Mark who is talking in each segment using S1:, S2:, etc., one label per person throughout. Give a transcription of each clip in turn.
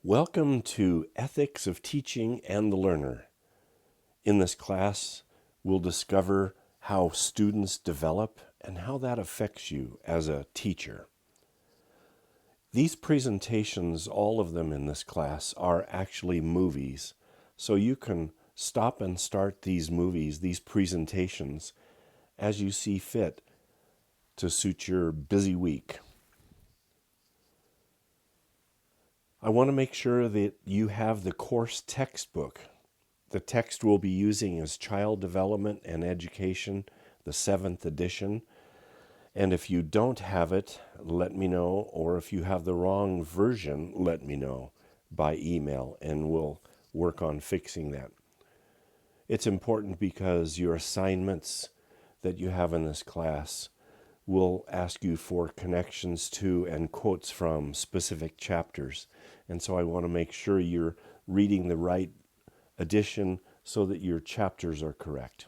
S1: Welcome to Ethics of Teaching and the Learner. In this class, we'll discover how students develop and how that affects you as a teacher. These presentations, all of them in this class, are actually movies, so you can stop and start these movies, these presentations, as you see fit to suit your busy week. I want to make sure that you have the course textbook. The text we'll be using is Child Development and Education, the 7th edition. And if you don't have it, let me know, or if you have the wrong version, let me know by email, and we'll work on fixing that. It's important because your assignments that you have in this class will ask you for connections to and quotes from specific chapters. And so I want to make sure you're reading the right edition so that your chapters are correct.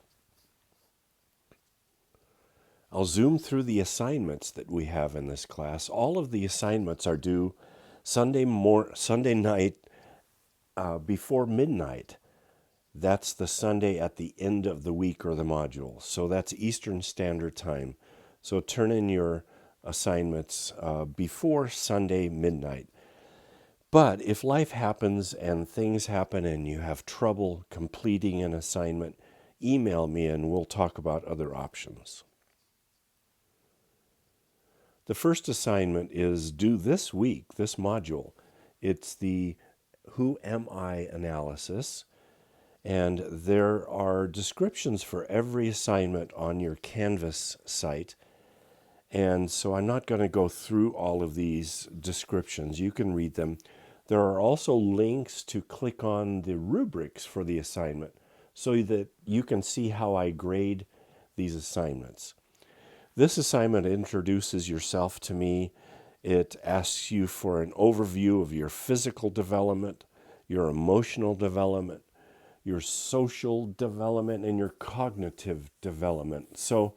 S1: I'll zoom through the assignments that we have in this class. All of the assignments are due Sunday night before midnight. That's the Sunday at the end of the week or the module. So that's Eastern Standard Time. So turn in your assignments before Sunday midnight. But if life happens and things happen and you have trouble completing an assignment, email me and we'll talk about other options. The first assignment is due this week, this module. It's the Who Am I analysis. And there are descriptions for every assignment on your Canvas site. And so I'm not going to go through all of these descriptions. You can read them. There are also links to click on the rubrics for the assignment so that you can see how I grade these assignments. This assignment introduces yourself to me. It asks you for an overview of your physical development, your emotional development, your social development, and your cognitive development. So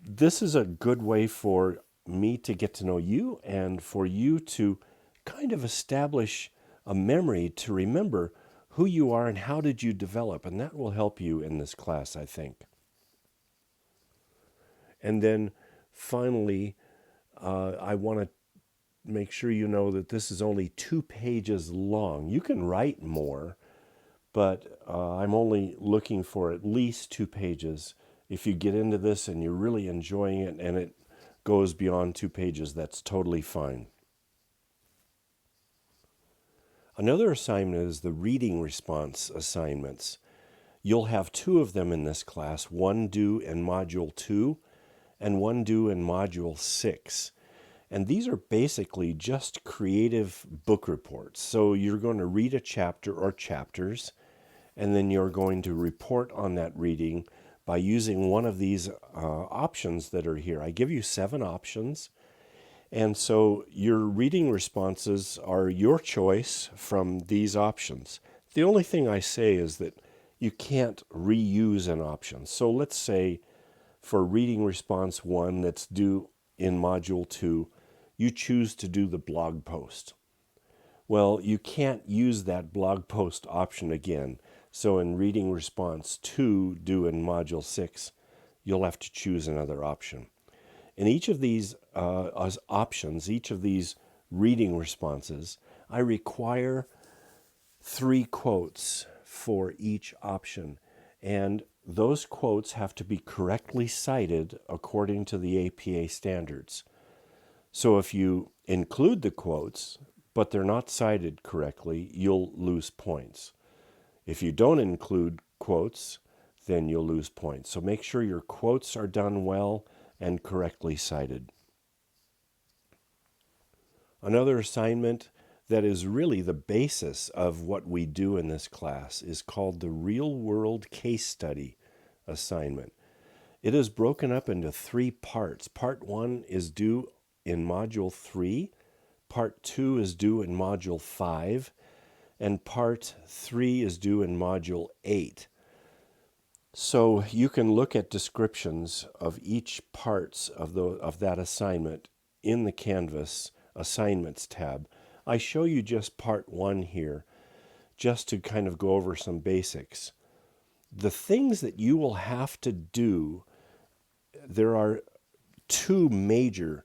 S1: this is a good way for me to get to know you and for you to kind of establish a memory to remember who you are and how did you develop. And that will help you in this class, I think. And then finally, I want to make sure you know that this is only 2 pages long. You can write more, but I'm only looking for at least 2 pages. If you get into this and you're really enjoying it and it goes beyond 2 pages, that's totally fine. Another assignment is the reading response assignments. You'll have 2 of them in this class, one due in Module 2 and one due in Module 6. And these are basically just creative book reports. So you're going to read a chapter or chapters, and then you're going to report on that reading by using one of these options that are here. I give you 7 options. And so your reading responses are your choice from these options. The only thing I say is that you can't reuse an option. So let's say for reading response 1 that's due in Module 2, you choose to do the blog post. Well, you can't use that blog post option again. So in reading response 2 due in Module 6, you'll have to choose another option. In each of these options, each of these reading responses, I require 3 quotes for each option. And those quotes have to be correctly cited according to the APA standards. So if you include the quotes, but they're not cited correctly, you'll lose points. If you don't include quotes, then you'll lose points. So make sure your quotes are done well and correctly cited. Another assignment that is really the basis of what we do in this class is called the Real World Case Study assignment. It is broken up into 3 parts. Part 1 is due in Module 3, Part 2 is due in Module 5, and Part 3 is due in Module 8. So you can look at descriptions of each parts of that assignment in the Canvas Assignments tab. I show you just part 1 here, just to kind of go over some basics. The things that you will have to do, there are 2 major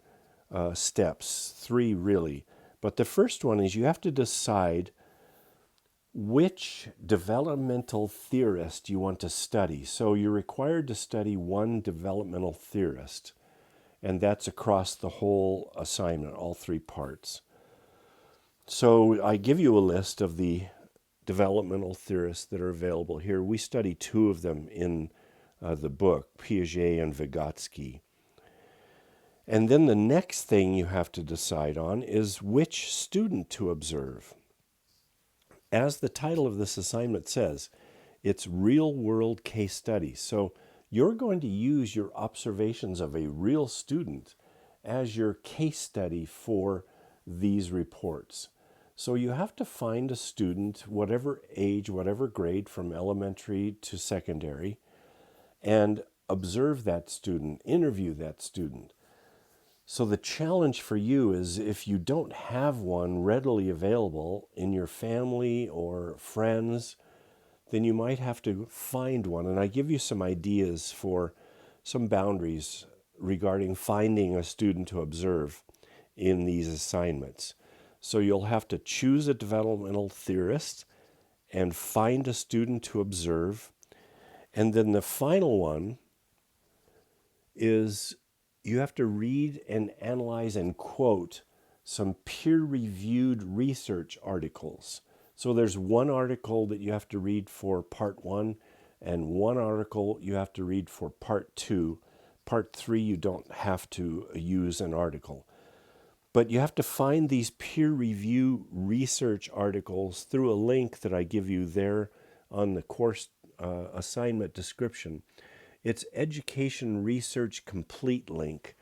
S1: steps, 3 really. But the first one is you have to decide which developmental theorist you want to study. So you're required to study one developmental theorist, and that's across the whole assignment, all 3 parts. So I give you a list of the developmental theorists that are available here. We study 2 of them in the book, Piaget and Vygotsky. And then the next thing you have to decide on is which student to observe. As the title of this assignment says, it's real-world case studies. So you're going to use your observations of a real student as your case study for these reports. So you have to find a student, whatever age, whatever grade, from elementary to secondary, and observe that student, interview that student. So the challenge for you is, if you don't have one readily available in your family or friends, then you might have to find one. And I give you some ideas for some boundaries regarding finding a student to observe in these assignments. So you'll have to choose a developmental theorist and find a student to observe. And then the final one is you have to read and analyze and quote some peer-reviewed research articles. So there's one article that you have to read for part 1 and one article you have to read for part 2. Part 3, you don't have to use an article. But you have to find these peer-review research articles through a link that I give you there on the course assignment description. It's Education Research Complete link,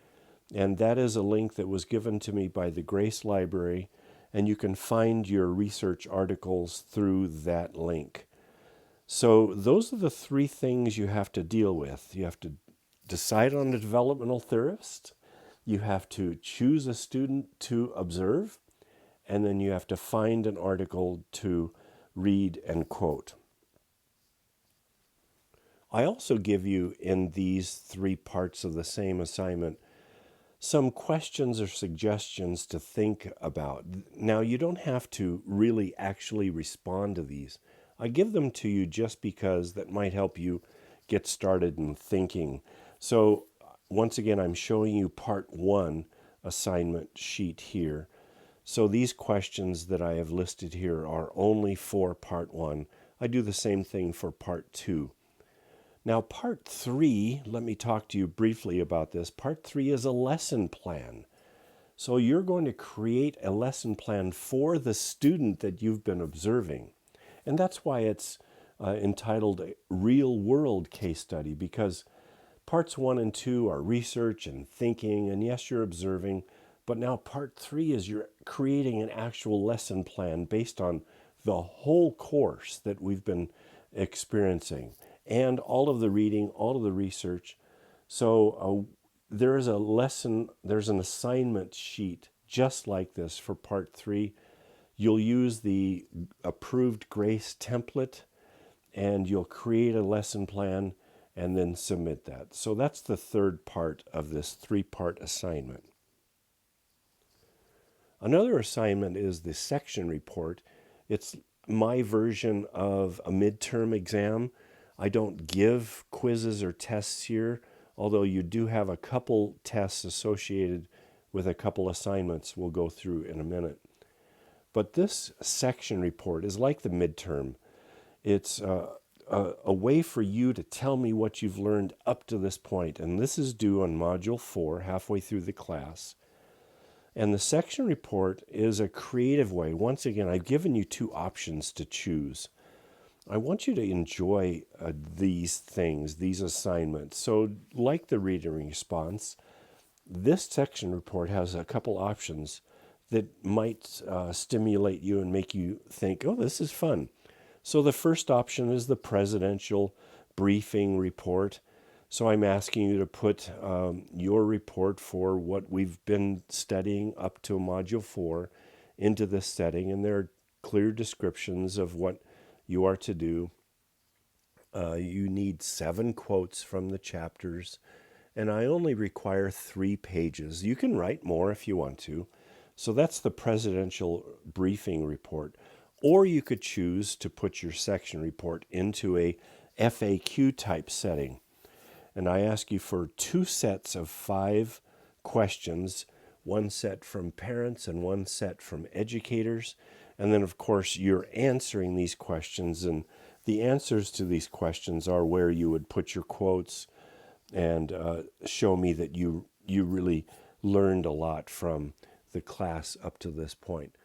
S1: and that is a link that was given to me by the Grace Library, and you can find your research articles through that link. So those are the 3 things you have to deal with. You have to decide on a developmental theorist, you have to choose a student to observe, and then you have to find an article to read and quote. I also give you, in these 3 parts of the same assignment, some questions or suggestions to think about. Now, you don't have to really actually respond to these. I give them to you just because that might help you get started in thinking. So, once again, I'm showing you part 1 assignment sheet here. So these questions that I have listed here are only for part 1. I do the same thing for part 2. Now, part 3, let me talk to you briefly about this. Part 3 is a lesson plan. So you're going to create a lesson plan for the student that you've been observing. And that's why it's entitled Real World Case Study, because parts 1 and 2 are research and thinking, and yes, you're observing, but now part 3 is you're creating an actual lesson plan based on the whole course that we've been experiencing, and all of the reading, all of the research. So there is a lesson, there's an assignment sheet just like this for part 3. You'll use the approved Grace template, and you'll create a lesson plan and then submit that. So that's the 3rd part of this 3-part assignment. Another assignment is the section report. It's my version of a midterm exam. I don't give quizzes or tests here, although you do have a couple tests associated with a couple assignments we'll go through in a minute. But this section report is like the midterm. It's a way for you to tell me what you've learned up to this point, and this is due on Module 4, halfway through the class. And the section report is a creative way. Once again, I've given you 2 options to choose. I want you to enjoy these things, these assignments. So like the reading response, this section report has a couple options that might stimulate you and make you think, oh, this is fun. So the first option is the presidential briefing report. So I'm asking you to put your report for what we've been studying up to Module 4 into this setting, and there are clear descriptions of what you are to do. You need 7 quotes from the chapters, and I only require 3 pages. You can write more if you want to. So that's the presidential briefing report. Or you could choose to put your section report into a FAQ type setting. And I ask you for 2 sets of 5 questions, 1 set from parents and 1 set from educators. And then, of course, you're answering these questions, and the answers to these questions are where you would put your quotes and show me that you really learned a lot from the class up to this point.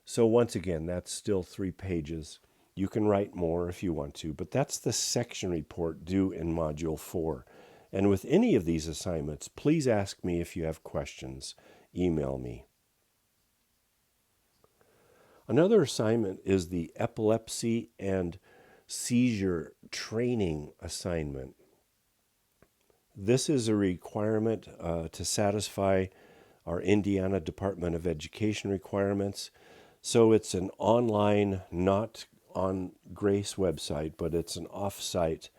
S1: So once again, that's still 3 pages. You can write more if you want to, but that's the section report due in Module 4. And with any of these assignments, please ask me if you have questions. Email me. Another assignment is the epilepsy and seizure training assignment. This is a requirement to satisfy our Indiana Department of Education requirements. So it's an online, not on Grace website, but it's an off-site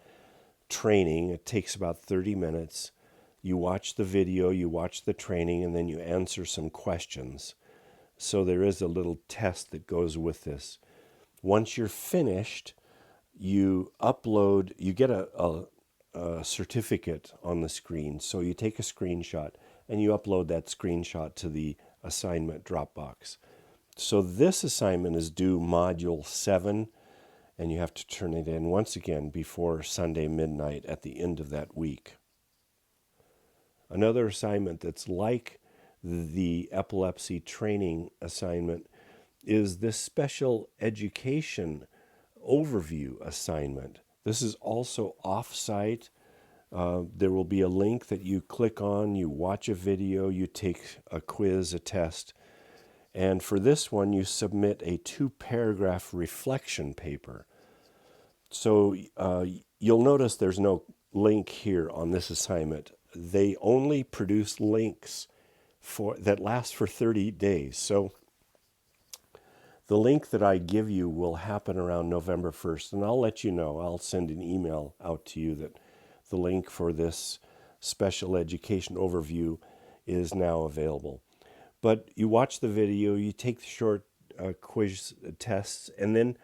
S1: training. It takes about 30 minutes. You watch the video, you watch the training, and then you answer some questions. So there is a little test that goes with this. Once you're finished, you upload, you get a certificate on the screen. So you take a screenshot and you upload that screenshot to the assignment Dropbox. So this assignment is due Module 7, and you have to turn it in once again before Sunday midnight at the end of that week. Another assignment that's like the epilepsy training assignment is this special education overview assignment. This is also off-site. There will be a link that you click on, you watch a video, you take a quiz, a test, and for this one you submit a 2-paragraph reflection paper. So you'll notice there's no link here on this assignment. They only produce links that last for 30 days. So the link that I give you will happen around November 1st, and I'll let you know. I'll send an email out to you that the link for this special education overview is now available. But you watch the video, you take the short quiz tests, and then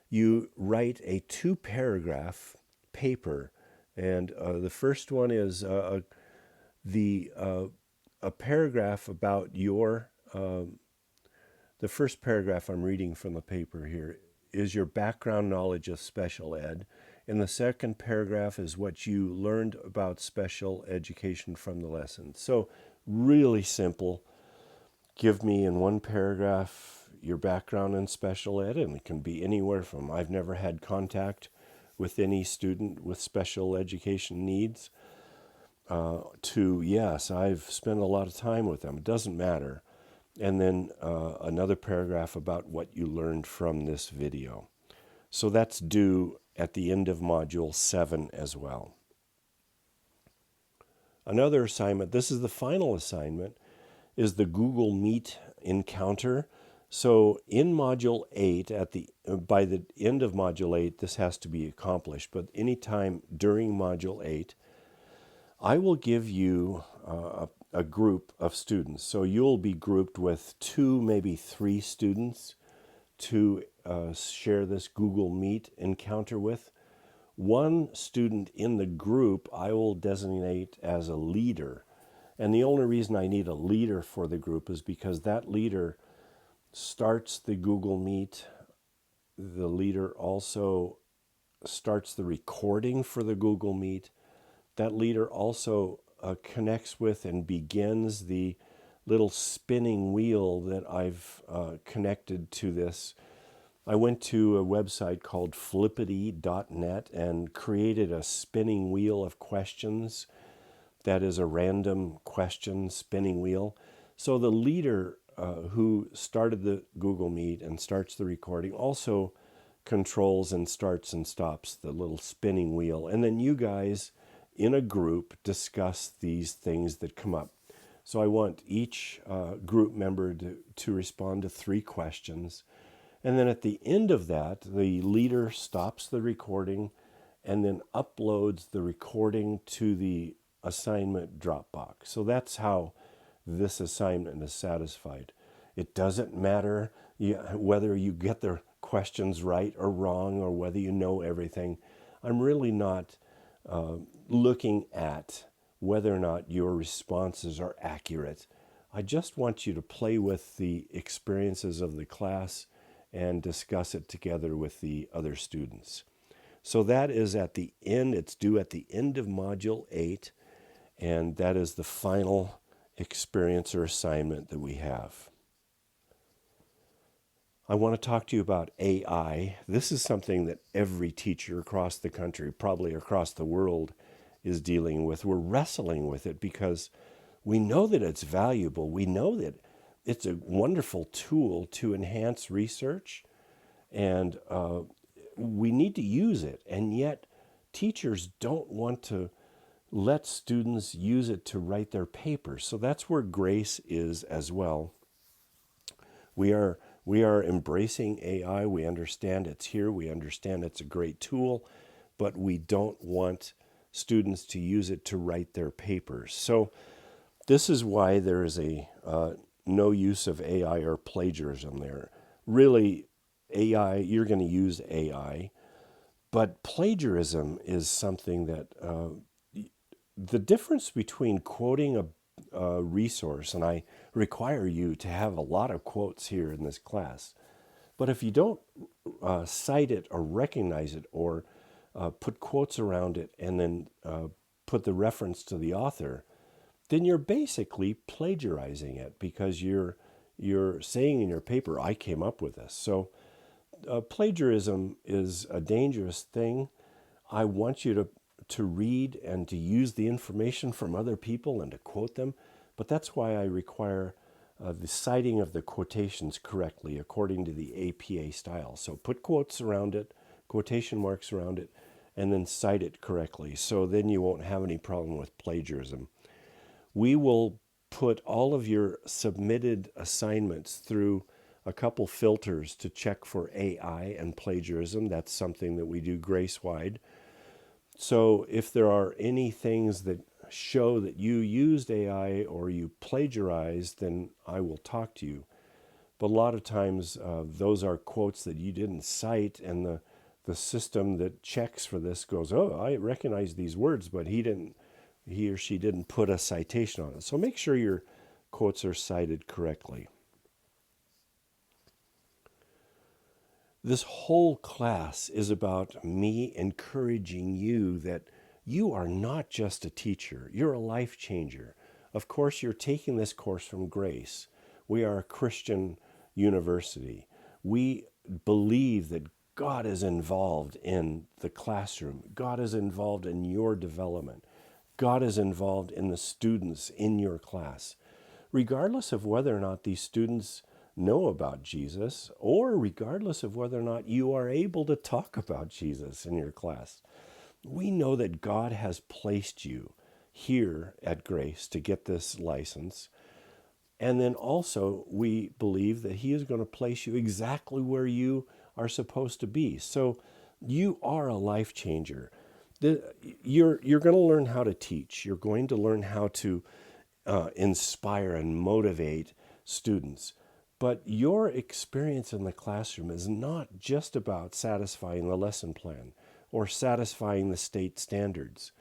S1: you write a 2-paragraph paper. And the first one is a paragraph about your the first paragraph I'm reading from the paper here is your background knowledge of special ed. And the second paragraph is what you learned about special education from the lesson. So really simple. Give me in 1 paragraph your background in special ed, and it can be anywhere from I've never had contact with any student with special education needs to yes, I've spent a lot of time with them. It doesn't matter. And then another paragraph about what you learned from this video. So that's due at the end of Module 7 as well. Another assignment, this is the final assignment, is the Google Meet encounter. So in Module 8, by the end of Module 8, this has to be accomplished, but anytime during Module 8, I will give you a group of students. So you'll be grouped with 2, maybe 3 students to share this Google Meet encounter with. 1 student in the group I will designate as a leader. And the only reason I need a leader for the group is because that leader starts the Google Meet. The leader also starts the recording for the Google Meet. That leader also connects with and begins the little spinning wheel that I've connected to this. I went to a website called flippity.net and created a spinning wheel of questions. That is a random question spinning wheel. So the leader who started the Google Meet and starts the recording also controls and starts and stops the little spinning wheel. And then you guys in a group discuss these things that come up. So I want each group member to respond to 3 questions. And then at the end of that, the leader stops the recording and then uploads the recording to the assignment Dropbox. So that's how this assignment is satisfied. It doesn't matter whether you get the questions right or wrong or whether you know everything. I'm really not looking at whether or not your responses are accurate. I just want you to play with the experiences of the class and discuss it together with the other students. So that is at the end, it's due at the end of Module 8, and that is the final experience or assignment that we have. I want to talk to you about AI. This is something that every teacher across the country, probably across the world, is dealing with. We're wrestling with it because we know that it's valuable. We know that it's a wonderful tool to enhance research, and we need to use it. And yet, teachers don't want to let students use it to write their papers. So that's where Grace is as well. We are embracing AI. We understand it's here. We understand it's a great tool, but we don't want students to use it to write their papers. So this is why there is a no use of AI or plagiarism there. Really, AI, you're going to use AI, but plagiarism is something that the difference between quoting a resource, and I require you to have a lot of quotes here in this class, but if you don't cite it or recognize it or put quotes around it and then put the reference to the author, then you're basically plagiarizing it because you're saying in your paper, I came up with this. So plagiarism is a dangerous thing. I want you to read and to use the information from other people and to quote them, but that's why I require the citing of the quotations correctly according to the APA style. So put quotes around it, quotation marks around it, and then cite it correctly. So then you won't have any problem with plagiarism. We will put all of your submitted assignments through a couple filters to check for AI and plagiarism. That's something that we do Grace-wide. So if there are any things that show that you used AI or you plagiarized, then I will talk to you. But a lot of times those are quotes that you didn't cite, and the system that checks for this goes, oh, I recognize these words, but he or she didn't put a citation on it. So make sure your quotes are cited correctly. This whole class is about me encouraging you that you are not just a teacher, you're a life changer. Of course, you're taking this course from Grace. We are a Christian university. We believe that God is involved in the classroom. God is involved in your development. God is involved in the students in your class. Regardless of whether or not these students know about Jesus, or regardless of whether or not you are able to talk about Jesus in your class, we know that God has placed you here at Grace to get this license. And then also we believe that he is going to place you exactly where you are supposed to be. So you are a life changer. You're going to learn how to teach. You're going to learn how to inspire and motivate students. But your experience in the classroom is not just about satisfying the lesson plan or satisfying the state standards.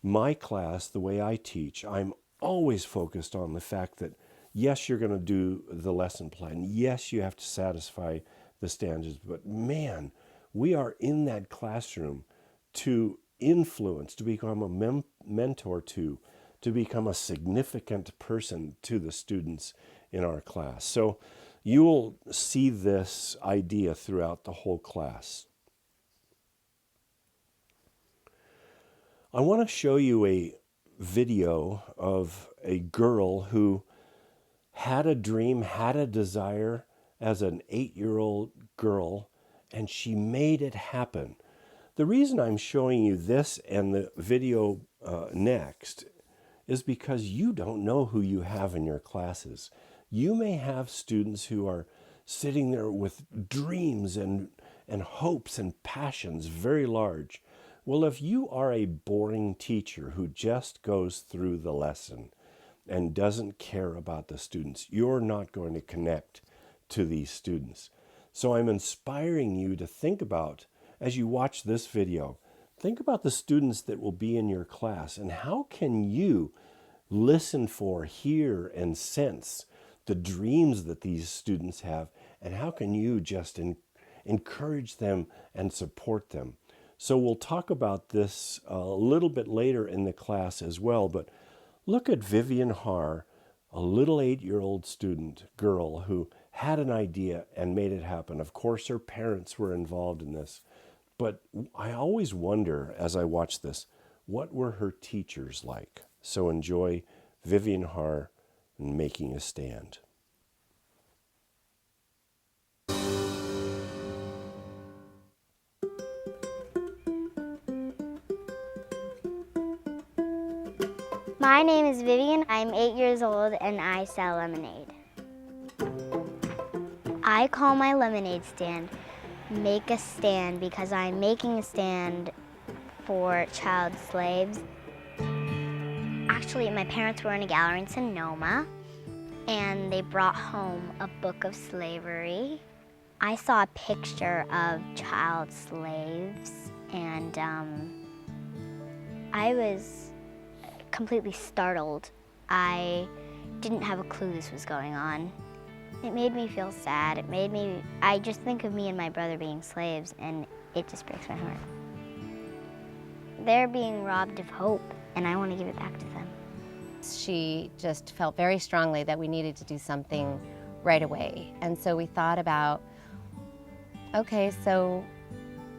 S1: My class, the way I teach, I'm always focused on the fact that, yes, you're going to do the lesson plan. Yes, you have to satisfy the standards. But man, we are in that classroom to influence, to become a mentor to become a significant person to the students in our class. So you will see this idea throughout the whole class. I want to show you a video of a girl who had a dream, had a desire as an 8-year-old girl, and she made it happen. The reason I'm showing you this and the video next is because you don't know who you have in your classes. You may have students who are sitting there with dreams and hopes and passions very large. Well, if you are a boring teacher who just goes through the lesson and doesn't care about the students, you're not going to connect to these students. So I'm inspiring you to think about, as you watch this video, think about the students that will be in your class and how can you listen for, hear, and sense the dreams that these students have, and how can you just encourage them and support them. So we'll talk about this a little bit later in the class as well, but look at Vivian Haar, a little 8-year-old girl who had an idea and made it happen. Of course, her parents were involved in this, but I always wonder as I watch this, what were her teachers like? So enjoy Vivian Haar and Making a Stand.
S2: My name is Vivian. I'm 8 years old and I sell lemonade. I call my lemonade stand Make a Stand because I'm making a stand for child slaves. Actually, my parents were in a gallery in Sonoma and they brought home a book of slavery. I saw a picture of child slaves and I was completely startled. I didn't have a clue this was going on. It made me feel sad. I just think of me and my brother being slaves and it just breaks my heart. They're being robbed of hope and I want to give it back to them.
S3: She just felt very strongly that we needed to do something right away. And so we thought about, okay, so,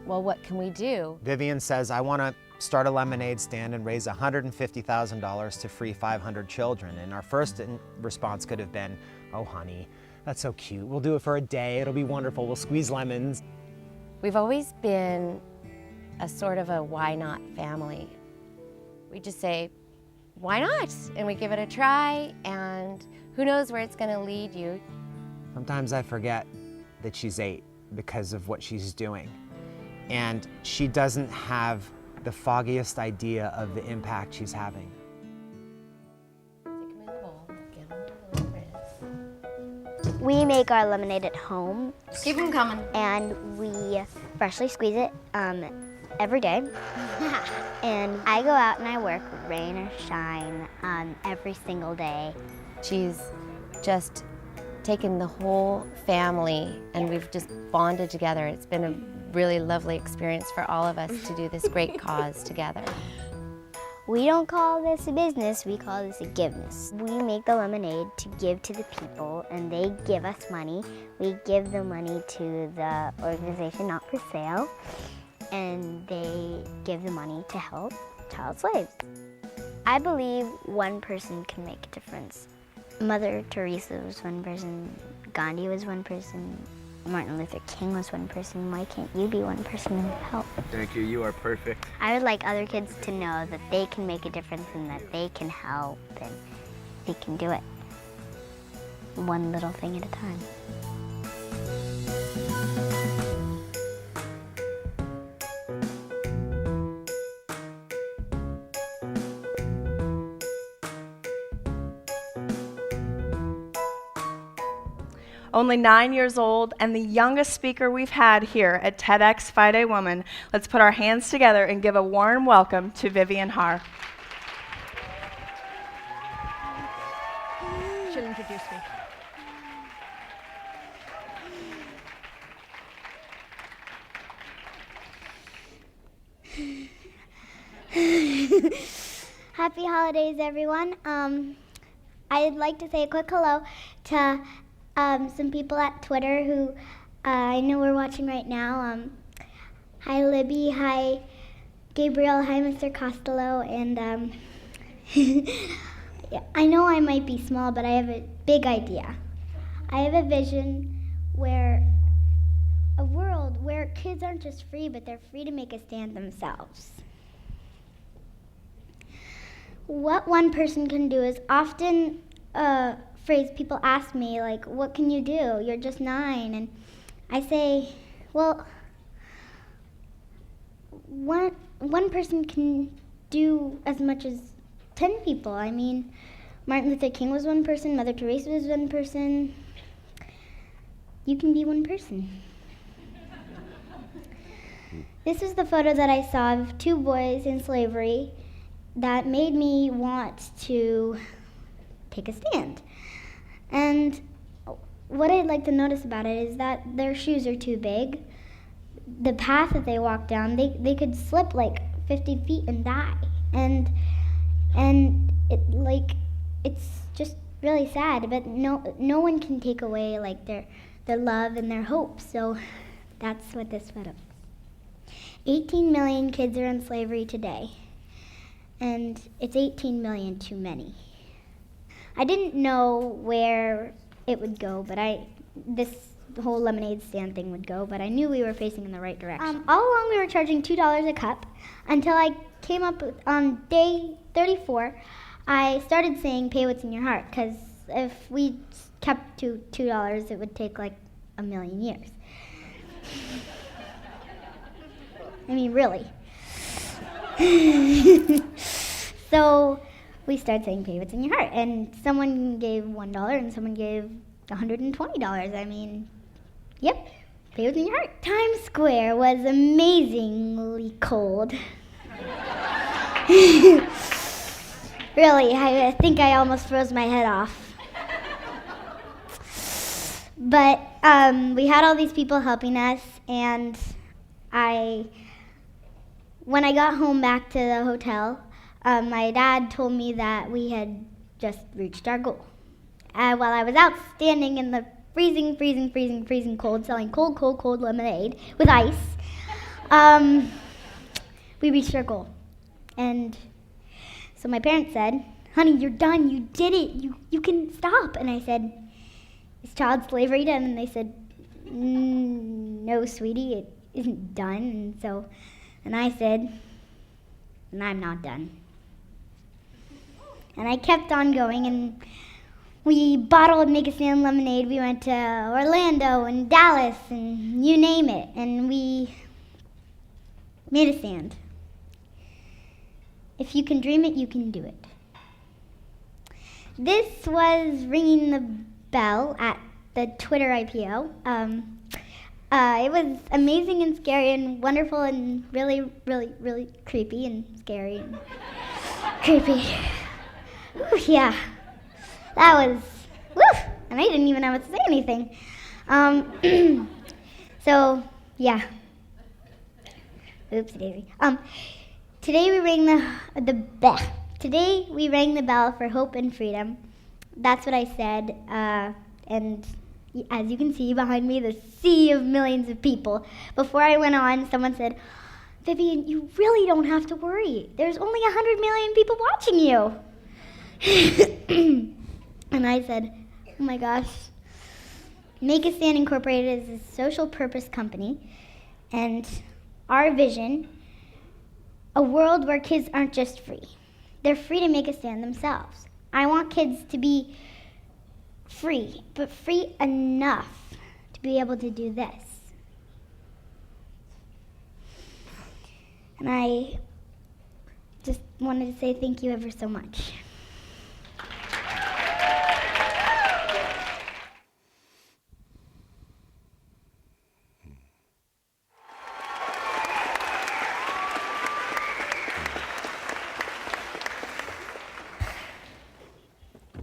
S3: well, what can we do?
S4: Vivian says, I want to start a lemonade stand and raise $150,000 to free 500 children. And our first response could have been, oh, honey, that's so cute. We'll do it for a day. It'll be wonderful. We'll squeeze lemons.
S3: We've always been a sort of a why not family. We just say, why not? And we give it a try, and who knows where it's going to lead you.
S4: Sometimes I forget that she's 8 because of what she's doing. And she doesn't have the foggiest idea of the impact she's having.
S2: We make our lemonade at home.
S3: Keep them coming.
S2: And we freshly squeeze it every day. And I go out and I work, rain or shine, every single day.
S3: She's just taken the whole family and we've just bonded together. It's been a really lovely experience for all of us to do this great cause together.
S2: We don't call this a business, we call this a giveness. We make the lemonade to give to the people and they give us money. We give the money to the organization, Not for Sale, and they give the money to help child slaves. I believe one person can make a difference. Mother Teresa was one person, Gandhi was one person, Martin Luther King was one person. Why can't you be one person and help?
S5: Thank you, you are perfect.
S2: I would like other kids to know that they can make a difference and that they can help and they can do it. One little thing at a time.
S6: Only 9 years old and the youngest speaker we've had here at TEDx Friday Woman. Let's put our hands together and give a warm welcome to Vivian Haar. She'll introduce
S2: me. Happy holidays, everyone. I'd like to say a quick hello to some people at Twitter who I know we're watching right now. Hi, Libby. Hi, Gabriel. Hi, Mr. Costello. And yeah, I know I might be small, but I have a big idea. I have a vision where a world where kids aren't just free, but they're free to make a stand themselves. what one person can do is often a phrase people ask me, like, what can you do? You're just 9. And I say, well, one person can do as much as 10 people. I mean, Martin Luther King was one person, Mother Teresa was one person. You can be one person. This is the photo that I saw of 2 boys in slavery that made me want to take a stand. And what I'd like to notice about it is that their shoes are too big. The path that they walk down, they could slip like 50 feet and die. And it's just really sad, but no one can take away like their love and their hope. So that's what this photo is. 18 million kids are in slavery today, and it's 18 million too many. I didn't know where it would go, but this whole lemonade stand thing would go, but I knew we were facing in the right direction. All along we were charging $2 a cup until I came up on day 34. I started saying pay what's in your heart, because if we kept to $2, it would take like a million years. I mean, really. So we started saying pay what's in your heart, and someone gave $1 and someone gave $120. I mean, yep, pay what's in your heart. Times Square was amazingly cold. Really, I think I almost froze my head off. But we had all these people helping us, and when I got home back to the hotel, my dad told me that we had just reached our goal. While I was out standing in the freezing cold, selling cold lemonade with ice, we reached our goal. And so my parents said, honey, you're done, you did it, you can stop. And I said, is child slavery done? And they said, no, sweetie, it isn't done. And I said, and I'm not done. And I kept on going, and we bottled Make a Stand lemonade. We went to Orlando and Dallas and you name it, and we made a stand. If you can dream it, you can do it. This was ringing the bell at the Twitter IPO. It was amazing and scary and wonderful and really, really, really creepy and scary and creepy. Ooh, yeah, that was, woo, and I didn't even know what to say anything. So, yeah. Oops, daisy. Today we rang Today we rang the bell for hope and freedom. That's what I said, and as you can see behind me, the sea of millions of people. Before I went on, someone said, Vivian, you really don't have to worry. There's only 100 million people watching you. And I said, oh my gosh. Make a Stand Incorporated is a social purpose company, and our vision, a world where kids aren't just free. They're free to make a stand themselves. I want kids to be free, but free enough to be able to do this. And I just wanted to say thank you ever so much.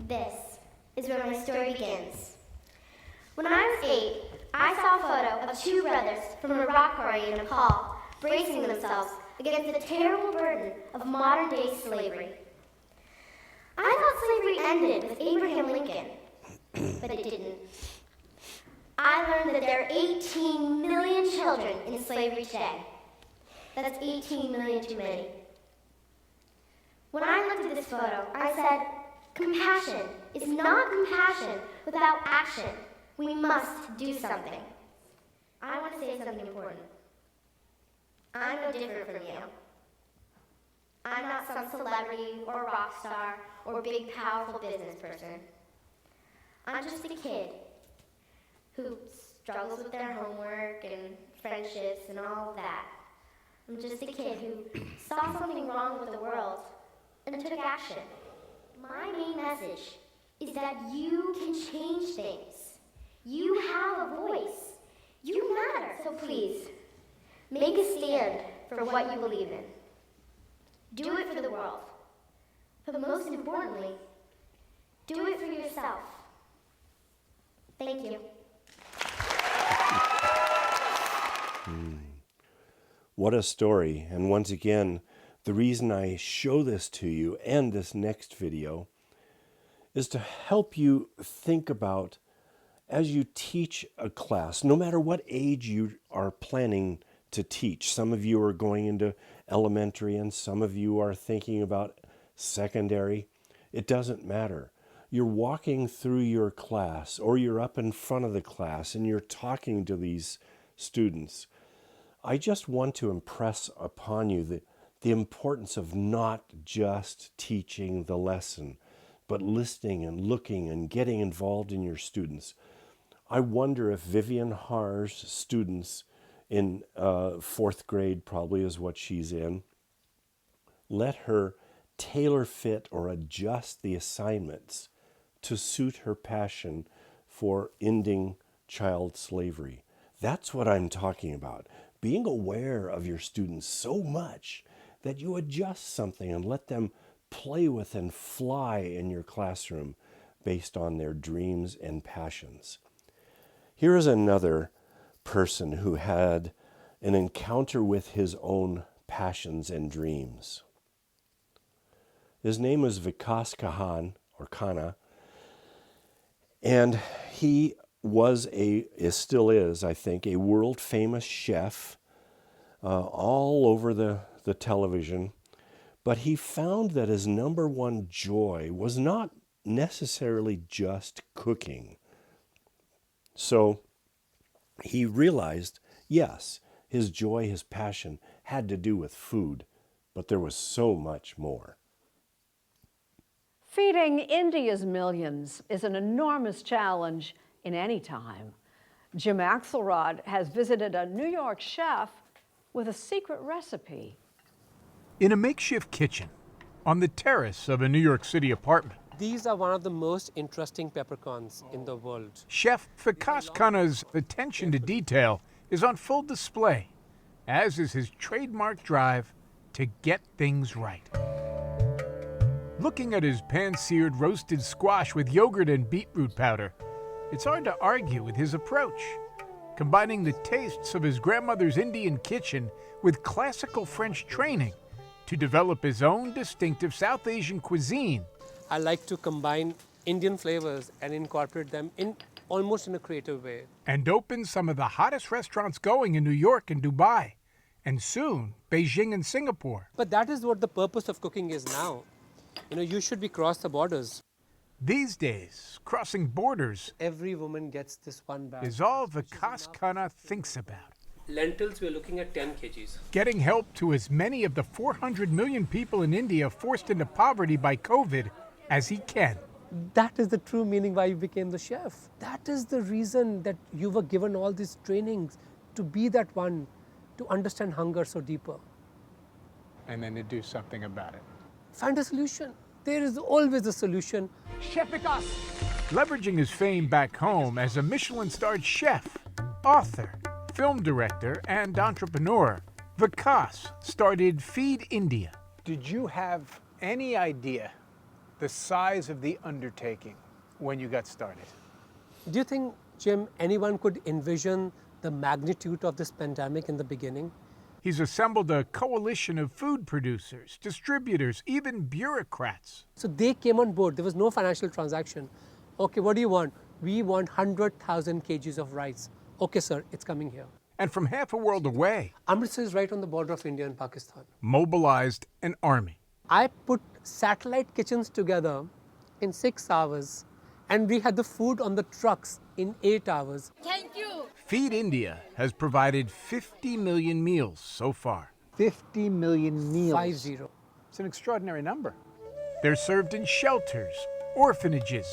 S5: This is where my story begins. When I was 8, I saw a photo of 2 brothers from a rock quarry in Nepal bracing themselves against the terrible burden of modern-day slavery. I thought slavery ended with Abraham Lincoln, but it didn't. I learned that there are 18 million children in slavery today. That's 18 million too many. When I looked at this photo, I said, compassion is not compassion without action. We must do something. I want to say something important. I'm no different from you. I'm not some celebrity or rock star or big powerful business person. I'm just a kid who struggles with their homework and friendships and all of that. I'm just a kid who saw something wrong with the world and took action. My main message is that you can change things. You have a voice. You matter. So please, make a stand for what you believe in. Do it for the world. But most importantly, do it for yourself. Thank you.
S1: What a story. And once again, the reason I show this to you and this next video is to help you think about, as you teach a class, no matter what age you are planning to teach. Some of you are going into elementary and some of you are thinking about secondary. It doesn't matter. You're walking through your class or you're up in front of the class and you're talking to these students. I just want to impress upon you the importance of not just teaching the lesson, but listening and looking and getting involved in your students. I wonder if Vivian Har's students in fourth grade, probably is what she's in, let her tailor fit or adjust the assignments to suit her passion for ending child slavery. That's what I'm talking about. Being aware of your students so much that you adjust something and let them play with and fly in your classroom based on their dreams and passions. Here is another person who had an encounter with his own passions and dreams. His name was Vikas Khanna, and he still is, I think, a world famous chef all over the television. But he found that his number one joy was not necessarily just cooking. So he realized, yes, his joy, his passion had to do with food, but there was so much more.
S7: Feeding India's millions is an enormous challenge in any time. Jim Axelrod has visited a New York chef with a secret recipe.
S8: In a makeshift kitchen on the terrace of a New York City apartment,
S9: these are one of the most interesting peppercorns in the world.
S8: Chef Vikas Khanna's attention to detail is on full display, as is his trademark drive to get things right. Looking at his pan-seared roasted squash with yogurt and beetroot powder, it's hard to argue with his approach, combining the tastes of his grandmother's Indian kitchen with classical French training to develop his own distinctive South Asian cuisine.
S9: I like to combine Indian flavors and incorporate them almost in a creative way.
S8: And open some of the hottest restaurants going in New York and Dubai, and soon Beijing and Singapore.
S9: But that is what the purpose of cooking is now. You should be cross the borders.
S8: These days, crossing borders
S9: Every woman gets this one bag.
S8: is all Vikas Khanna thinks about.
S9: Lentils, we're looking at 10 kgs.
S8: Getting help to as many of the 400 million people in India forced into poverty by COVID as he can.
S9: That is the true meaning why you became the chef. That is the reason that you were given all these trainings, to be that one, to understand hunger so deeper.
S8: And then to do something about it.
S9: Find a solution. There is always a solution.
S8: Chef Vikas! Leveraging his fame back home as a Michelin-starred chef, author, film director, and entrepreneur, Vikas started Feed India. Did you have any idea the size of the undertaking when you got started?
S9: Do you think, Jim, anyone could envision the magnitude of this pandemic in the beginning?
S8: He's assembled a coalition of food producers, distributors, even bureaucrats.
S9: So they came on board. There was no financial transaction. Okay, what do you want? We want 100,000 kgs of rice. Okay, sir, it's coming here.
S8: And from half a world away,
S9: Amritsar is right on the border of India and Pakistan.
S8: mobilized an army.
S9: I put satellite kitchens together in 6 hours, and we had the food on the trucks in 8 hours.
S8: Feed India has provided 50 million meals so far.
S10: 50 million meals.
S9: 50.
S8: It's an extraordinary number. They're served in shelters, orphanages,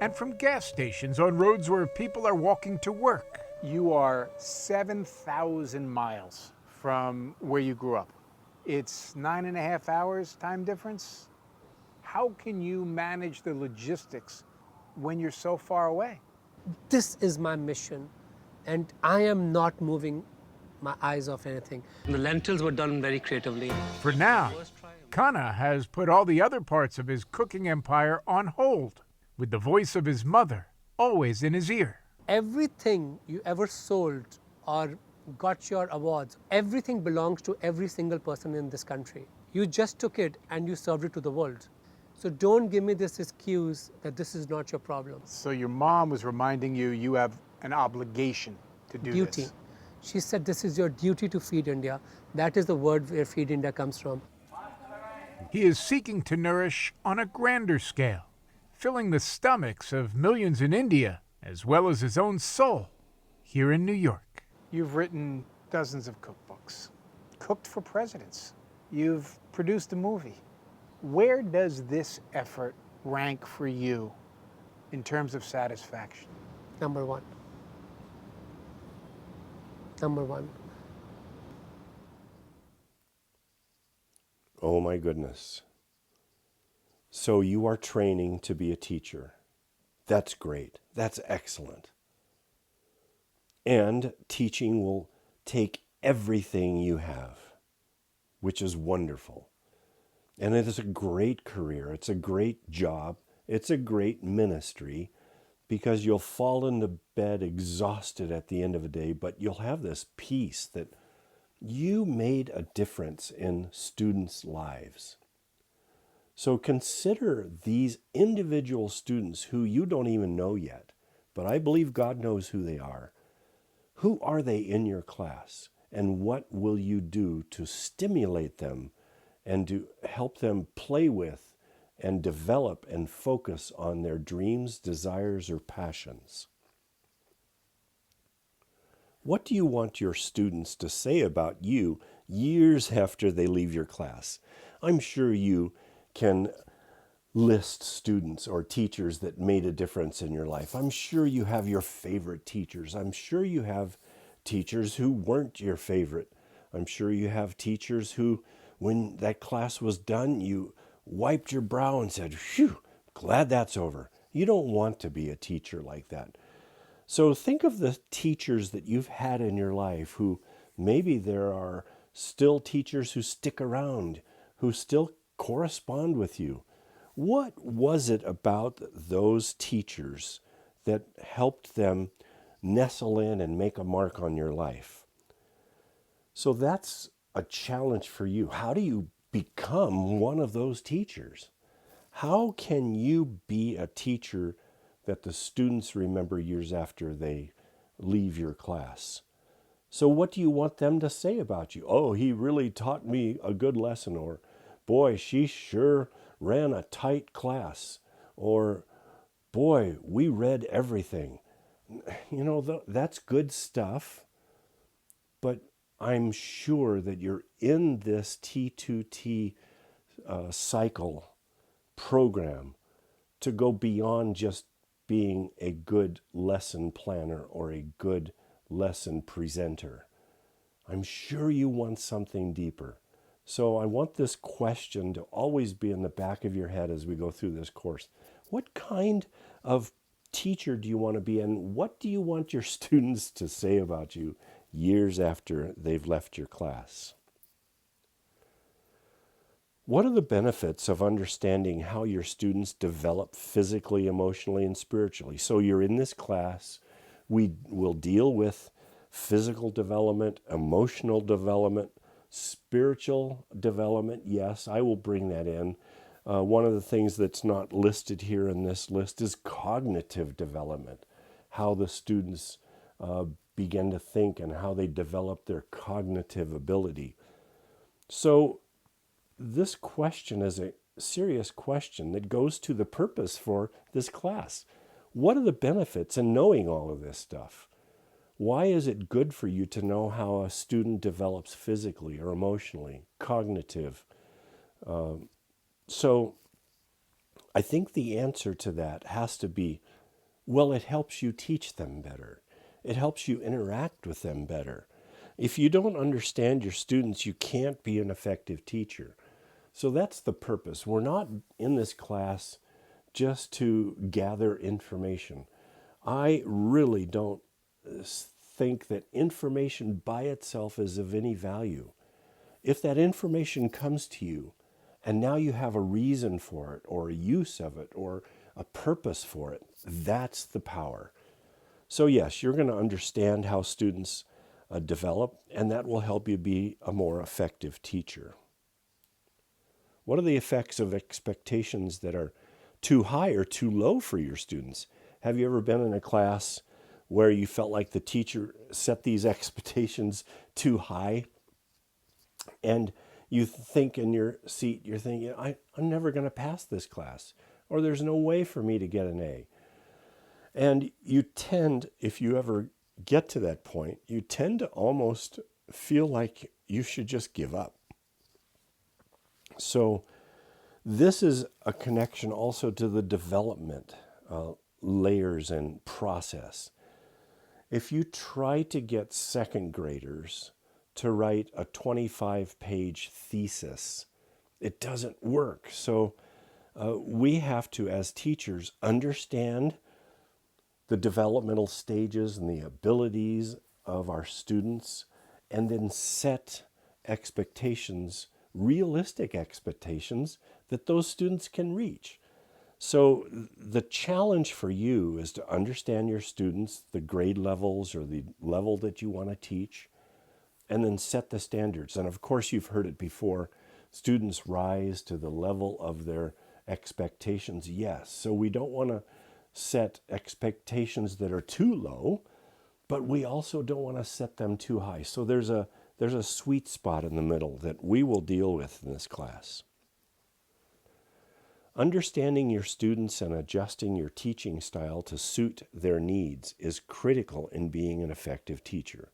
S8: and from gas stations on roads where people are walking to work. You are 7,000 miles from where you grew up. It's 9.5 hours time difference. How can you manage the logistics when you're so far away?
S9: This is my mission, and I am not moving my eyes off anything.
S10: The lentils were done very creatively.
S8: For now, Kana has put all the other parts of his cooking empire on hold, with the voice of his mother always in his ear.
S9: Everything you ever sold or got your awards, everything belongs to every single person in this country. You just took it and you served it to the world. So don't give me this excuse that this is not your problem.
S8: So your mom was reminding you you have an obligation to do
S9: Duty.
S8: this.
S9: She said this is your duty to feed India. That is the word where Feed India comes from.
S8: He is seeking to nourish on a grander scale, filling the stomachs of millions in India, as well as his own soul here in New York. You've written dozens of cookbooks, cooked for presidents. You've produced a movie. Where does this effort rank for you in terms of satisfaction?
S9: Number one. Number one.
S1: Oh my goodness. So you are training to be a teacher. That's great. That's excellent. And teaching will take everything you have, which is wonderful. And it is a great career. It's a great job. It's a great ministry, because you'll fall into bed exhausted at the end of the day, but you'll have this peace that you made a difference in students' lives. So consider these individual students who you don't even know yet, but I believe God knows who they are. Who are they in your class? And what will you do to stimulate them and to help them play with and develop and focus on their dreams, desires, or passions? What do you want your students to say about you years after they leave your class? I'm sure you can list students or teachers that made a difference in your life. I'm sure you have your favorite teachers. I'm sure you have teachers who weren't your favorite. I'm sure you have teachers who, when that class was done, you wiped your brow and said, "Phew, glad that's over." You don't want to be a teacher like that. So think of the teachers that you've had in your life who maybe there are still teachers who stick around, who still correspond with you. What was it about those teachers that helped them nestle in and make a mark on your life? So that's a challenge for you. How do you become one of those teachers? How can you be a teacher that the students remember years after they leave your class? So what do you want them to say about you? "Oh, he really taught me a good lesson," or "Boy, she sure ran a tight class," or "Boy, we read everything." You know, that's good stuff, but I'm sure that you're in this T2T cycle program to go beyond just being a good lesson planner or a good lesson presenter. I'm sure you want something deeper. So I want this question to always be in the back of your head as we go through this course. What kind of teacher do you want to be, and what do you want your students to say about you years after they've left your class? What are the benefits of understanding how your students develop physically, emotionally, and spiritually? So you're in this class. We will deal with physical development, emotional development, spiritual development. Yes, I will bring that in. One of the things that's not listed here in this list is cognitive development, how the students begin to think and how they develop their cognitive ability. So this question is a serious question that goes to the purpose for this class. What are the benefits in knowing all of this stuff? Why is it good for you to know how a student develops physically or emotionally, cognitive, So I think the answer to that has to be, well, it helps you teach them better. It helps you interact with them better. If you don't understand your students, you can't be an effective teacher. So that's the purpose. We're not in this class just to gather information. I really don't think that information by itself is of any value. If that information comes to you and now you have a reason for it or a use of it or a purpose for it, that's the power. So yes, you're going to understand how students develop, and that will help you be a more effective teacher. What are the effects of expectations that are too high or too low for your students? Have you ever been in a class where you felt like the teacher set these expectations too high? And you think in your seat, you're thinking, I'm never going to pass this class, or there's no way for me to get an A. And you tend, if you ever get to that point, you tend to almost feel like you should just give up. So this is a connection also to the development layers and process. If you try to get second graders to write a 25-page thesis, it doesn't work. So we have to, as teachers, understand the developmental stages and the abilities of our students, and then set expectations, realistic expectations that those students can reach. So the challenge for you is to understand your students, the grade levels or the level that you want to teach, and then set the standards. And of course, you've heard it before, students rise to the level of their expectations. Yes, so we don't want to set expectations that are too low, but we also don't want to set them too high. So there's a sweet spot in the middle that we will deal with in this class. Understanding your students and adjusting your teaching style to suit their needs is critical in being an effective teacher.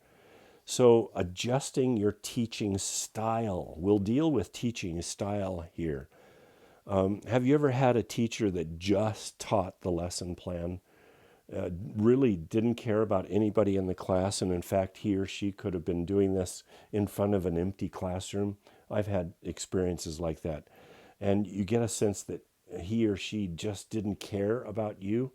S1: So adjusting your teaching style, we'll deal with teaching style here. Have you ever had a teacher that just taught the lesson plan, really didn't care about anybody in the class, and in fact he or she could have been doing this in front of an empty classroom? I've had experiences like that. And you get a sense that he or she just didn't care about you.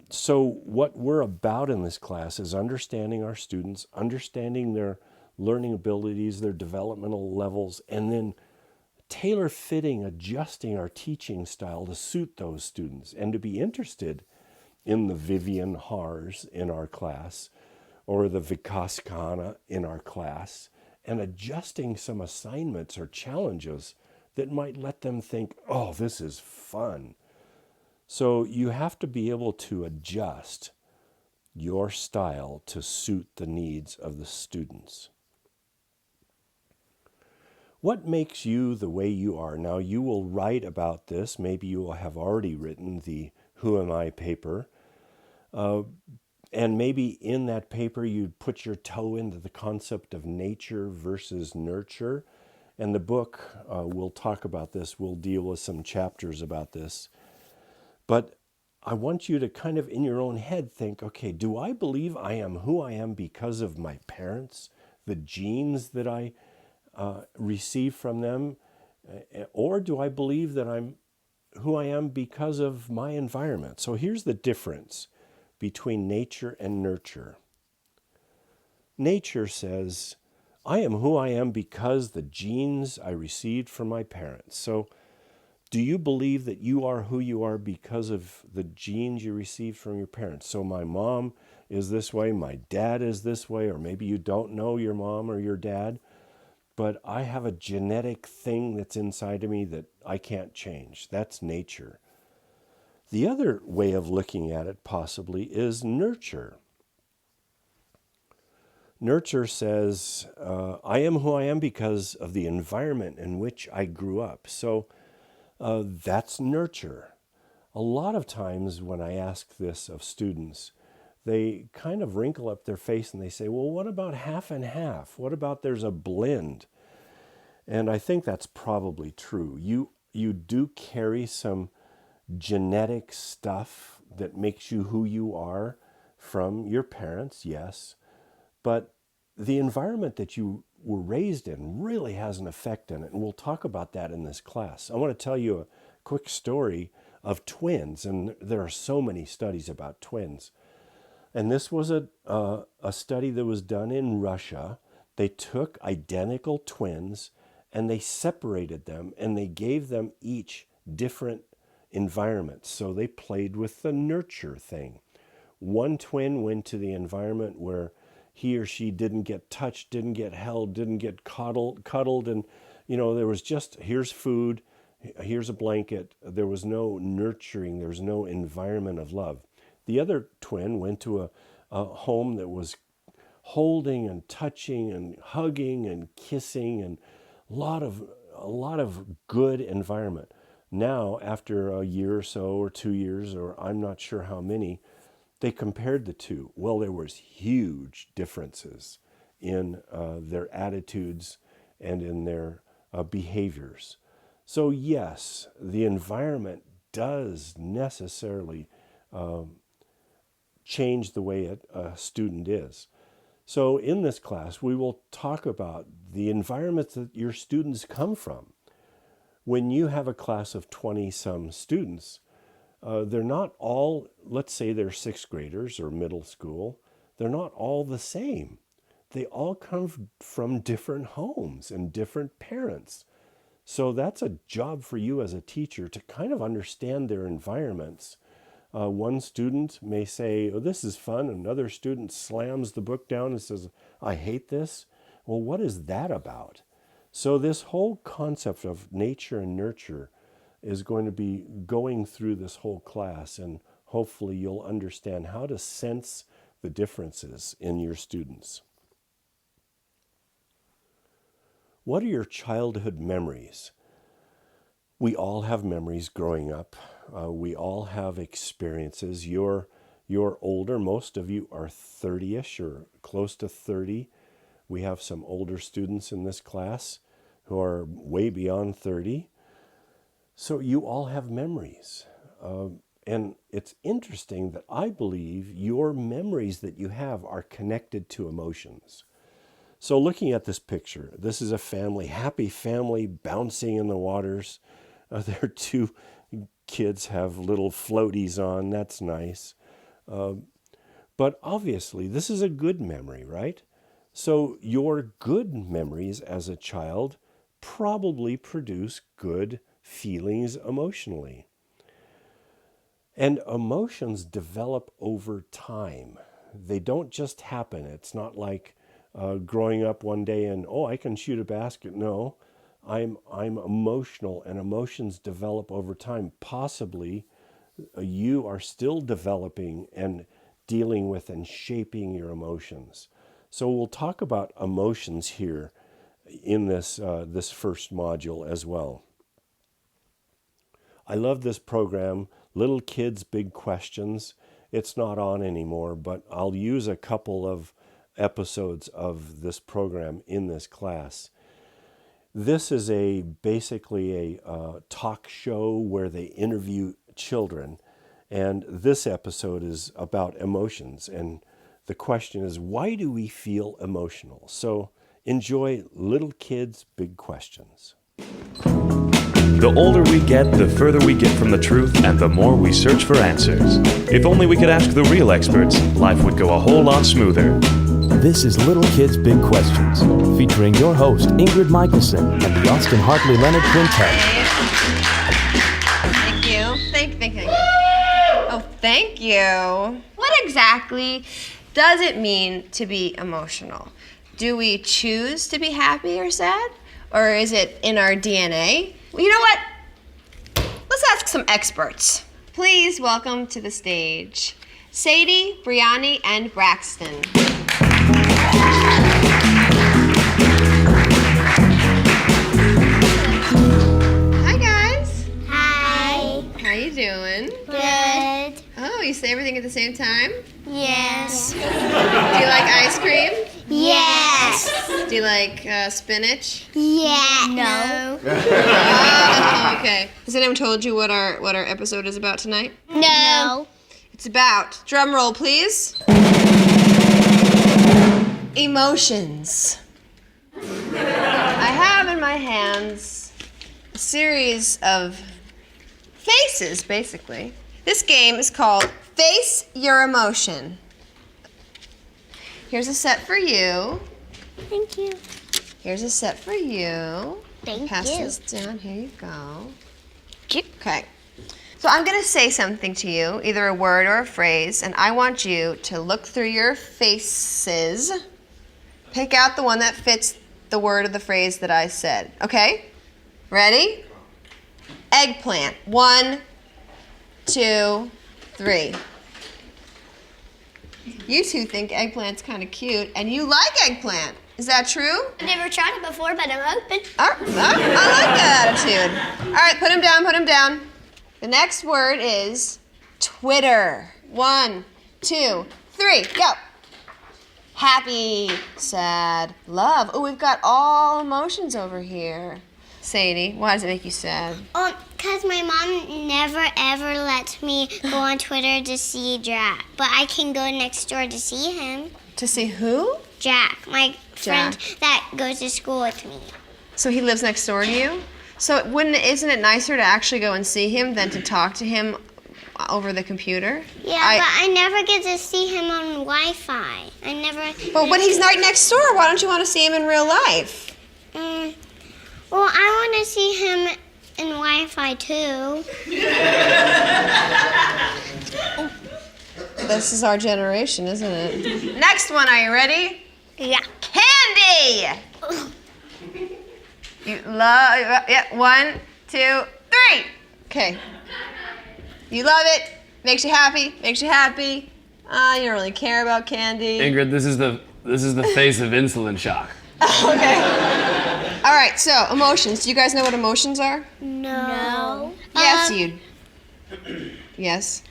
S1: So what we're about in this class is understanding our students, understanding their learning abilities, their developmental levels, and then tailor-fitting, adjusting our teaching style to suit those students and to be interested in the Vivian Hars in our class or the Vikas Khanna in our class, and adjusting some assignments or challenges that might let them think, oh, this is fun. So you have to be able to adjust your style to suit the needs of the students. What makes you the way you are? Now, you will write about this. Maybe you will have already written the Who Am I paper. And maybe in that paper, you'd put your toe into the concept of nature versus nurture. And the book, we'll talk about this. We'll deal with some chapters about this. But I want you to kind of in your own head think, okay, do I believe I am who I am because of my parents, the genes that I receive from them, or do I believe that I'm who I am because of my environment? So here's the difference between nature and nurture. Nature says, I am who I am because the genes I received from my parents. So do you believe that you are who you are because of the genes you received from your parents? So my mom is this way, my dad is this way, or maybe you don't know your mom or your dad, but I have a genetic thing that's inside of me that I can't change. That's nature. The other way of looking at it possibly is nurture. Nurture says, I am who I am because of the environment in which I grew up. So that's nurture. A lot of times when I ask this of students, they kind of wrinkle up their face and they say, well, what about half and half? What about there's a blend? And I think that's probably true. You do carry some genetic stuff that makes you who you are from your parents, yes, but the environment that you were raised in really has an effect on it, and we'll talk about that in this class. I want to tell you a quick story of twins, and there are so many studies about twins. And this was a study that was done in Russia. They took identical twins and they separated them and they gave them each different environments. So they played with the nurture thing. One twin went to the environment where he or she didn't get touched, didn't get held, didn't get cuddled, and there was just, here's food, here's a blanket. There was no nurturing, there was no environment of love. The other twin went to a home that was holding and touching and hugging and kissing, and a lot of good environment. Now, after a year or so, or 2 years, or I'm not sure how many, they compared the two. Well, there was huge differences in their attitudes and in their behaviors. So yes, the environment does necessarily change the way a student is. So in this class, we will talk about the environments that your students come from. When you have a class of 20-some students, they're not all, let's say they're 6th graders or middle school, they're not all the same. They all come from different homes and different parents. So that's a job for you as a teacher to kind of understand their environments. One student may say, oh, this is fun. Another student slams the book down and says, I hate this. Well, what is that about? So this whole concept of nature and nurture is going to be going through this whole class, and hopefully you'll understand how to sense the differences in your students. What are your childhood memories? We all have memories growing up. We all have experiences. You're older. Most of you are 30-ish or close to 30. We have some older students in this class who are way beyond 30. So you all have memories. And it's interesting that I believe your memories that you have are connected to emotions. So looking at this picture, this is a family, happy family bouncing in the waters. Their 2 kids have little floaties on. That's nice. But obviously, this is a good memory, right? So your good memories as a child probably produce good feelings emotionally. And emotions develop over time. They don't just happen. It's not like growing up one day and, oh, I can shoot a basket. No, I'm emotional, and emotions develop over time. Possibly you are still developing and dealing with and shaping your emotions. So we'll talk about emotions here in this first module as well. I love this program, Little Kids, Big Questions. It's not on anymore, but I'll use a couple of episodes of this program in this class. This is basically a talk show where they interview children, and this episode is about emotions, and the question is, why do we feel emotional? So enjoy Little Kids, Big Questions.
S11: The older we get, the further we get from the truth, and the more we search for answers. If only we could ask the real experts, life would go a whole lot smoother.
S12: This is Little Kids Big Questions, featuring your host, Ingrid Michelson, and the Austin Hartley Leonard Quintet.
S3: Thank you. Thank you. Oh, thank you. What exactly does it mean to be emotional? Do we choose to be happy or sad? Or is it in our DNA? Well, you know what? Let's ask some experts. Please welcome to the stage Sadie, Brianni, and Braxton. Hi, guys.
S2: Hi.
S3: How you doing?
S2: Good.
S3: Oh, you say everything at the same time?
S2: Yes.
S3: Do you like ice cream?
S2: Yes.
S3: Do you like spinach?
S2: Yeah. No.
S3: Oh, okay. Has anyone told you what our episode is about tonight?
S2: No.
S3: It's about, drum roll please, emotions. I have in my hands a series of faces, basically. This game is called Face Your Emotion. Here's a set for you.
S2: Thank you.
S3: Here's a set for you.
S2: Thank
S3: Pass
S2: you.
S3: this down. Here you go. Okay. So I'm going to say something to you, either a word or a phrase, and I want you to look through your faces, pick out the one that fits the word or the phrase that I said. Okay? Ready? Eggplant. 1, 2, 3. You two think eggplant's kind of cute, and you like eggplant. Is that true?
S5: I've never tried it before, but I'm open.
S3: I like that attitude. All right, put him down, put him down. The next word is Twitter. 1, 2, 3, go. Happy, sad, love. Oh, we've got all emotions over here. Sadie, why does it make you sad?
S2: Because my mom never ever lets me go on Twitter to see Jack. But I can go next door to see him.
S3: To see who?
S2: Jack, my friend that goes to school with me.
S3: So he lives next door to you? So isn't it nicer to actually go and see him than to talk to him over the computer?
S2: Yeah, but I never get to see him on Wi-Fi. I never...
S3: But he's right next door. Why don't you want to see him in real life?
S2: Well, I want to see him in Wi-Fi too.
S3: This is our generation, isn't it? Next one, are you ready?
S2: Yeah.
S3: Candy! You love, yeah, 1, 2, 3. Okay. You love it, makes you happy, makes you happy. You don't really care about candy.
S13: Ingrid, this is the face of insulin shock.
S3: Okay. All right, so emotions. Do you guys know what emotions are?
S2: No.
S3: Yes, you. Yes.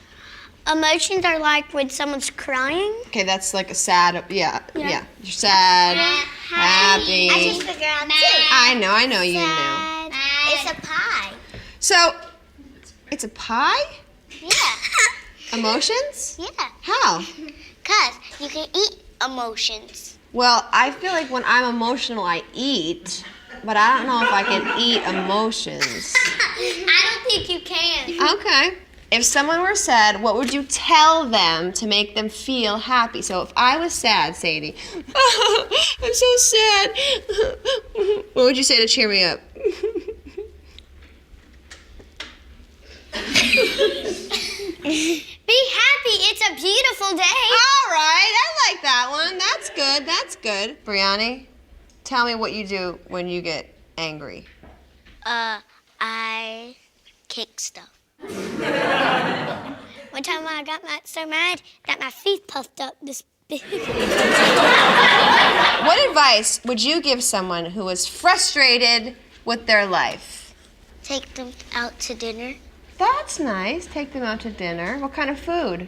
S5: Emotions are like when someone's crying.
S3: Okay, that's like a sad, yeah. You're sad, happy.
S2: I just figured out too.
S3: I know, you know.
S2: It's a pie.
S3: So, it's a pie?
S2: Yeah.
S3: Emotions?
S2: Yeah.
S3: How?
S2: Because you can eat emotions.
S3: Well, I feel like when I'm emotional, I eat, but I don't know if I can eat emotions.
S5: I don't think you can.
S3: Okay. If someone were sad, what would you tell them to make them feel happy? So if I was sad, Sadie, I'm so sad. What would you say to cheer me up?
S5: Be happy. It's a beautiful day.
S3: All right, I like that one. That's good. That's good. Brianni, tell me what you do when you get angry.
S2: I kick stuff. One time I got so mad, got my feet puffed up this big.
S3: What advice would you give someone who is frustrated with their life?
S2: Take them out to dinner.
S3: That's nice. Take them out to dinner. What kind of food?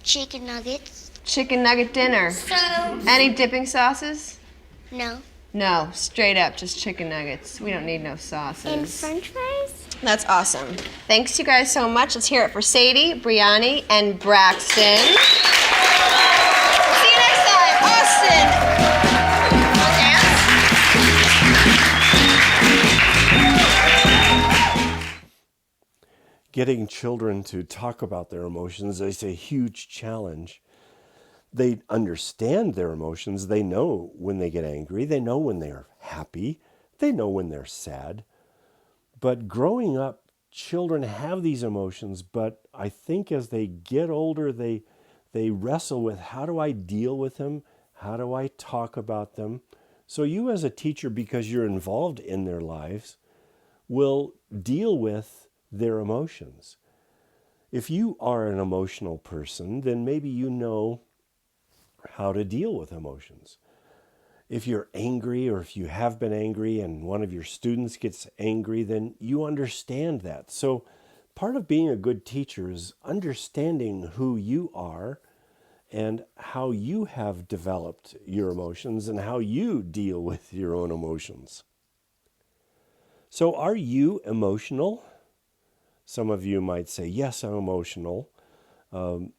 S2: Chicken nuggets.
S3: Chicken nugget dinner.
S2: So.
S3: Any dipping sauces?
S2: No.
S3: No, straight up, just chicken nuggets. We don't need no sauces.
S2: And French fries?
S3: That's awesome. Thanks you guys so much. Let's hear it for Sadie, Brianni, and Braxton. See you next time, Austin.
S1: Getting children to talk about their emotions is a huge challenge. They understand their emotions. They know when they get angry. They know when they're happy. They know when they're sad. But growing up, children have these emotions, but I think as they get older, they wrestle with, how do I deal with them? How do I talk about them? So you as a teacher, because you're involved in their lives, will deal with their emotions. If you are an emotional person, then maybe you know how to deal with emotions. If you're angry, or if you have been angry and one of your students gets angry, then you understand that. So part of being a good teacher is understanding who you are and how you have developed your emotions and how you deal with your own emotions. So are you emotional? Some of you might say, yes, I'm emotional.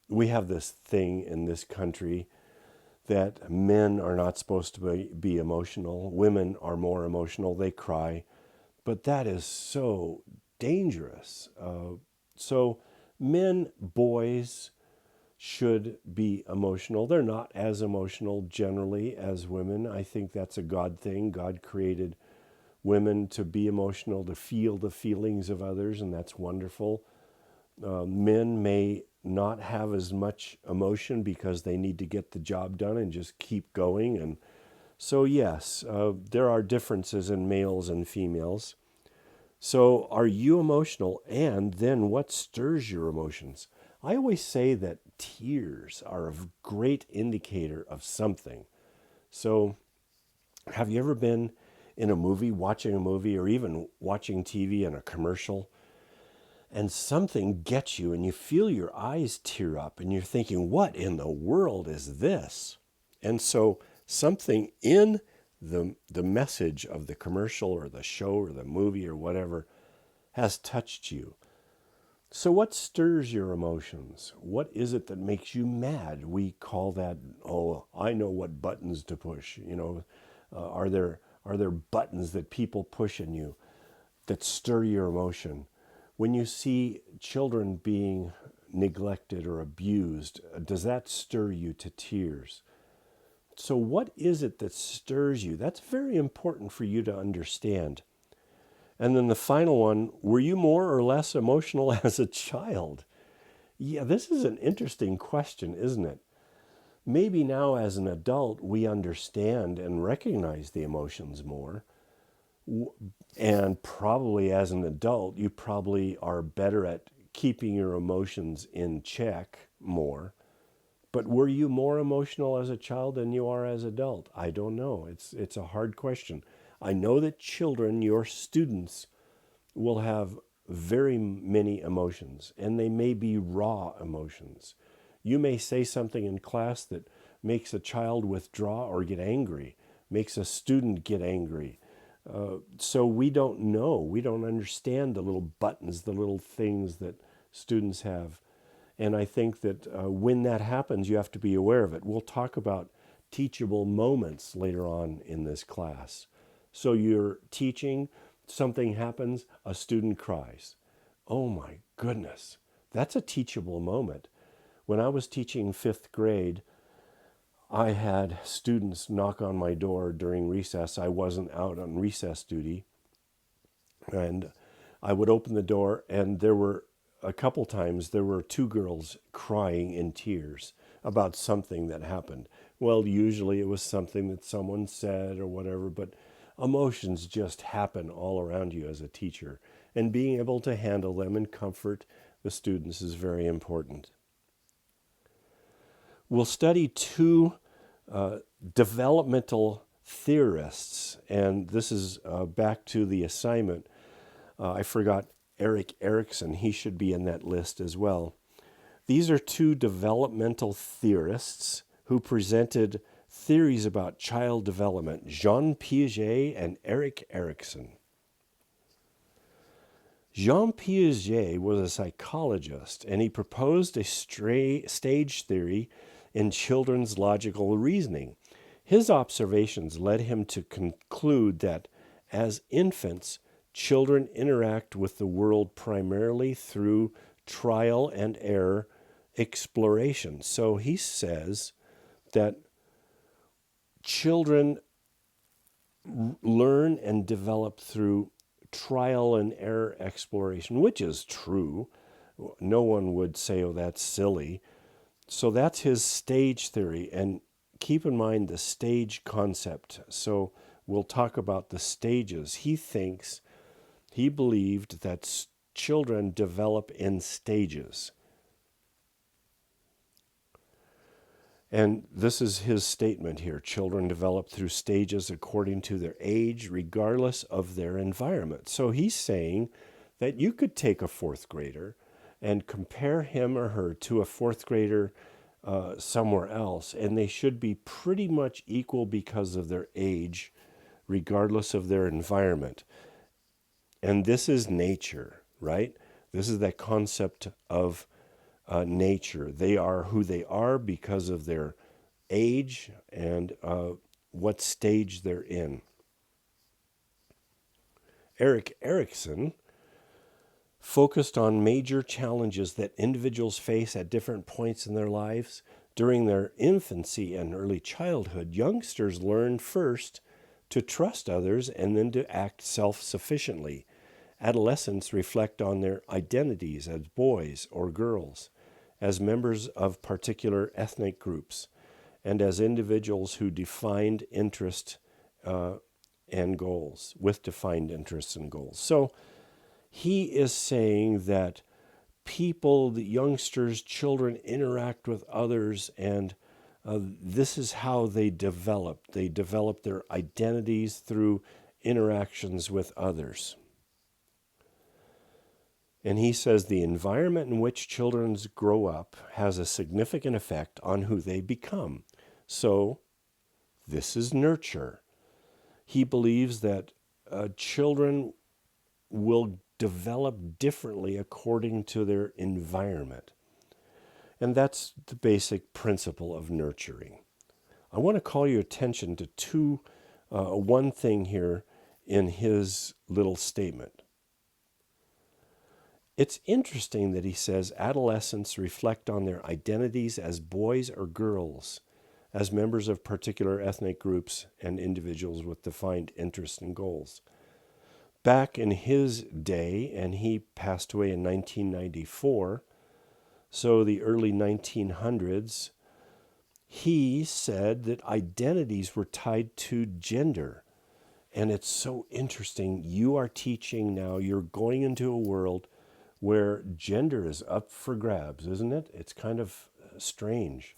S1: We have this thing in this country that men are not supposed to be emotional. Women are more emotional. They cry. But that is so dangerous. So men, boys should be emotional. They're not as emotional generally as women. I think that's a God thing. God created women to be emotional, to feel the feelings of others, and that's wonderful. Men may not have as much emotion because they need to get the job done and just keep going. And so, yes, there are differences in males and females. So, are you emotional? And then what stirs your emotions? I always say that tears are a great indicator of something. So, have you ever been in a movie, watching a movie, or even watching TV and a commercial, and something gets you and you feel your eyes tear up and you're thinking, what in the world is this? And so something in the message of the commercial or the show or the movie or whatever has touched you. So what stirs your emotions? What is it that makes you mad? We call that, oh, I know what buttons to push. Are there buttons that people push in you that stir your emotion? When you see children being neglected or abused, does that stir you to tears? So what is it that stirs you? That's very important for you to understand. And then the final one, were you more or less emotional as a child? Yeah, this is an interesting question, isn't it? Maybe now as an adult, we understand and recognize the emotions more. And probably as an adult, you probably are better at keeping your emotions in check more. But were you more emotional as a child than you are as an adult? I don't know. It's a hard question. I know that children, your students, will have very many emotions, and they may be raw emotions. You may say something in class that makes a child withdraw or get angry, makes a student get angry. So we don't know. We don't understand the little buttons, the little things that students have. And I think that when that happens, you have to be aware of it. We'll talk about teachable moments later on in this class. So you're teaching, something happens, a student cries. Oh my goodness, that's a teachable moment. When I was teaching 5th grade, I had students knock on my door during recess. I wasn't out on recess duty. And I would open the door, and there were a couple times there were 2 girls crying in tears about something that happened. Well, usually it was something that someone said or whatever, but emotions just happen all around you as a teacher. And being able to handle them and comfort the students is very important. We'll study 2 developmental theorists, and this is back to the assignment. I forgot Erik Erikson. He should be in that list as well. These are 2 developmental theorists who presented theories about child development, Jean Piaget and Erik Erikson. Jean Piaget was a psychologist, and he proposed a stage theory in children's logical reasoning. His observations led him to conclude that as infants, children interact with the world primarily through trial and error exploration. So he says that children learn and develop through trial and error exploration, which is true. No one would say, oh, that's silly. So that's his stage theory. And keep in mind the stage concept. So we'll talk about the stages. He believed that children develop in stages. And this is his statement here. Children develop through stages according to their age, regardless of their environment. So he's saying that you could take a 4th grader and compare him or her to a 4th grader somewhere else, and they should be pretty much equal because of their age, regardless of their environment. And this is nature, right? This is that concept of nature. They are who they are because of their age and what stage they're in. Erik Erikson focused on major challenges that individuals face at different points in their lives. During their infancy and early childhood, youngsters learn first to trust others and then to act self-sufficiently. Adolescents reflect on their identities as boys or girls, as members of particular ethnic groups, and as individuals who defined interest and goals, with defined interests and goals. So he is saying that people, the youngsters, children interact with others, and this is how they develop. They develop their identities through interactions with others. And he says the environment in which children grow up has a significant effect on who they become. So this is nurture. He believes that children will develop differently according to their environment. And that's the basic principle of nurturing. I want to call your attention to one thing here in his little statement. It's interesting that he says adolescents reflect on their identities as boys or girls, as members of particular ethnic groups and individuals with defined interests and goals. Back in his day, and he passed away in 1994, so the early 1900s, he said that identities were tied to gender. And it's so interesting. You are teaching now, you're going into a world where gender is up for grabs, isn't it? It's kind of strange.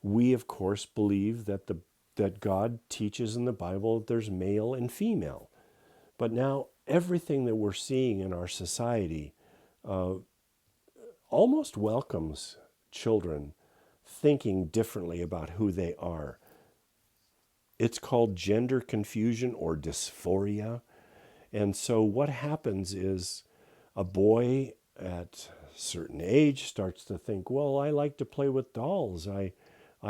S1: We, of course, believe that that God teaches in the Bible that there's male and female. But now everything that we're seeing in our society almost welcomes children thinking differently about who they are. It's called gender confusion or dysphoria. And so what happens is a boy at a certain age starts to think, well, I like to play with dolls. I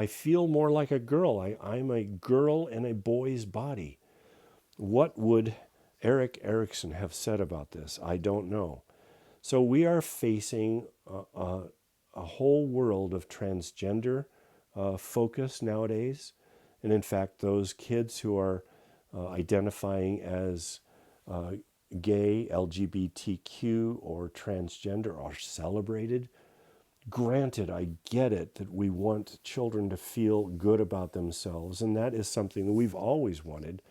S1: feel more like a girl. I'm a girl in a boy's body. What would Erik Erikson have said about this? I don't know. So we are facing a whole world of transgender focus nowadays. And in fact, those kids who are identifying as gay, LGBTQ, or transgender are celebrated. Granted, I get it that we want children to feel good about themselves, and that is something that we've always wanted.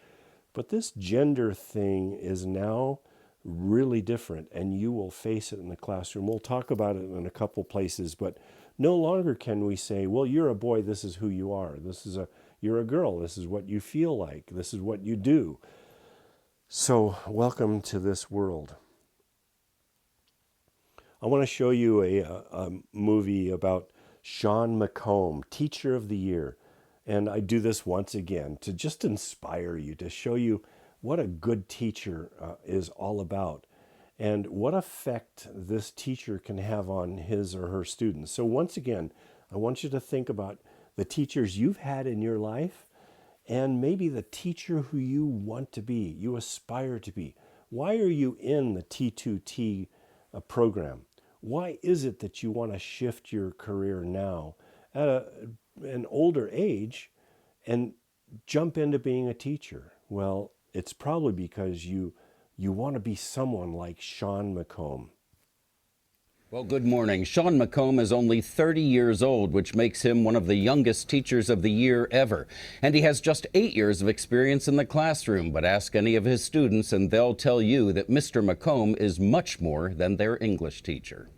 S1: But this gender thing is now really different, and you will face it in the classroom. We'll talk about it in a couple places, but no longer can we say, well, you're a boy, this is who you are. You're a girl, this is what you feel like. This is what you do. So welcome to this world. I want to show you a movie about Sean McComb, Teacher of the Year. And I do this once again to just inspire you, to show you what a good teacher is all about and what effect this teacher can have on his or her students. So once again, I want you to think about the teachers you've had in your life and maybe the teacher who you want to be, you aspire to be. Why are you in the T2T program? Why is it that you want to shift your career now at an older age and jump into being a teacher? Well, it's probably because you want to be someone like Sean McComb.
S14: Well, good morning. Sean McComb is only 30 years old, which makes him one of the youngest teachers of the year ever. And he has just 8 years of experience in the classroom. But ask any of his students and they'll tell you that Mr. McComb is much more than their English teacher.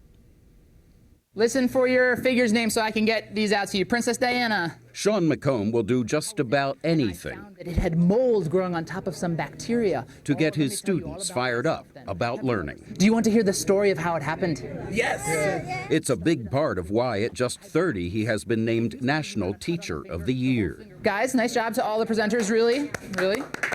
S15: Listen for your figure's name so I can get these out to you. Princess Diana.
S14: Sean McComb will do just about anything
S15: It had mold growing on top of some bacteria.
S14: to get his students fired up about learning.
S15: Do you want to hear the story of how it happened? Yes!
S14: It's a big part of why at just 30 he has been named National Teacher of the Year.
S15: Guys, nice job to all the presenters, really.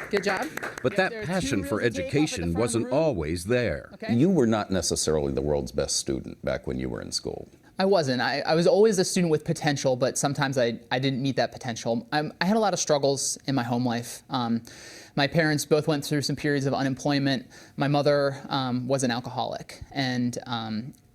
S15: Good job.
S14: But that passion for education wasn't always there.
S16: You were not necessarily the world's best student back when you were in school.
S15: I wasn't. I was always a student with potential, but sometimes I didn't meet that potential. I had a lot of struggles in my home life. My parents both went through some periods of unemployment. My mother was an alcoholic, and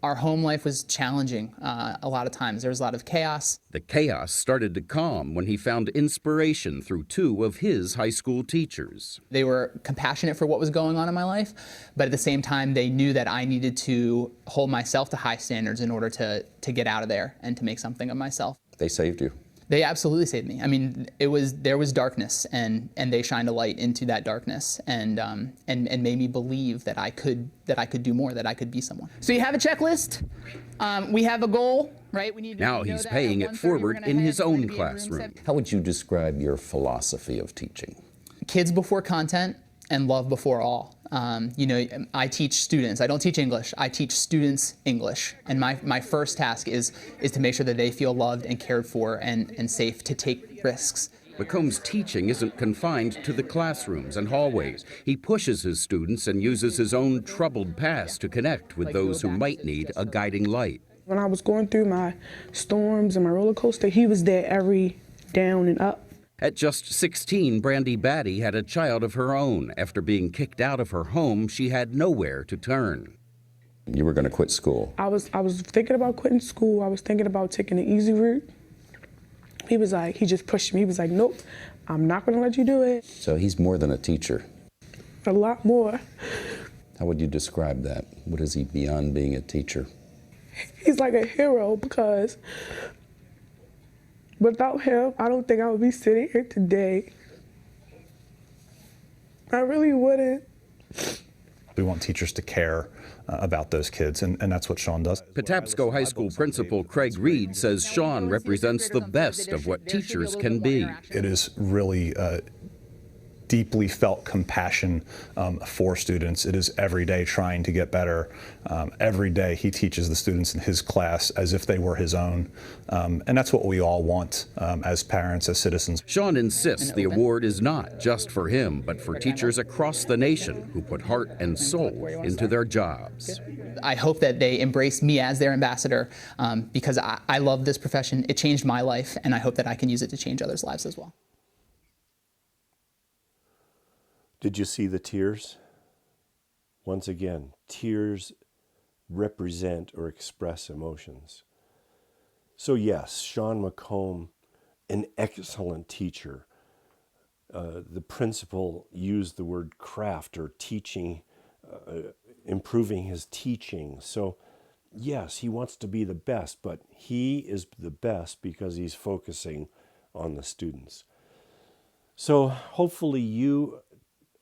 S15: our home life was challenging a lot of times. There was a lot of chaos.
S14: The chaos started to calm when he found inspiration through two of his high school teachers.
S15: They were compassionate for what was going on in my life, but at the same time, they knew that I needed to hold myself to high standards in order to get out of there and to make something of myself.
S16: They saved you.
S15: They absolutely saved me. I mean, there was darkness, and they shined a light into that darkness, and made me believe that I could do more, that I could be someone. So you have a checklist. We have a goal, right?
S14: Now he's paying it forward in his own classroom.
S16: How would you describe your philosophy of teaching?
S15: Kids before content and love before all. I teach students. I don't teach English. I teach students English. And my first task is to make sure that they feel loved and cared for and safe to take risks.
S14: McComb's teaching isn't confined to the classrooms and hallways. He pushes his students and uses his own troubled past to connect with those who might need a guiding light.
S17: When I was going through my storms and my roller coaster, he was there every down and up.
S14: At just 16, Brandy Batty had a child of her own. After being kicked out of her home, she had nowhere to turn.
S16: You were going to quit school.
S17: I was thinking about quitting school. I was thinking about taking the easy route. He just pushed me. He was like, nope, I'm not going to let you do it.
S16: So he's more than a teacher.
S17: A lot more.
S16: How would you describe that? What is he beyond being a teacher?
S17: He's like a hero, because without him, I don't think I would be sitting here today. I really wouldn't.
S18: We want teachers to care about those kids, and that's what Sean does.
S14: Patapsco High School Principal Craig Reed says Sean represents the best of what teachers can be.
S18: It is really deeply felt compassion for students. It is every day trying to get better. Every day he teaches the students in his class as if they were his own. And that's what we all want as parents, as citizens.
S14: Sean insists the award is not just for him, but for teachers across the nation who put heart and soul into their jobs.
S15: I hope that they embrace me as their ambassador, because I love this profession. It changed my life, and I hope that I can use it to change others' lives as well.
S1: Did you see the tears? Once again, tears represent or express emotions. So yes, Sean McComb, an excellent teacher. The principal used the word craft or teaching, improving his teaching. So yes, he wants to be the best, but he is the best because he's focusing on the students. So hopefully you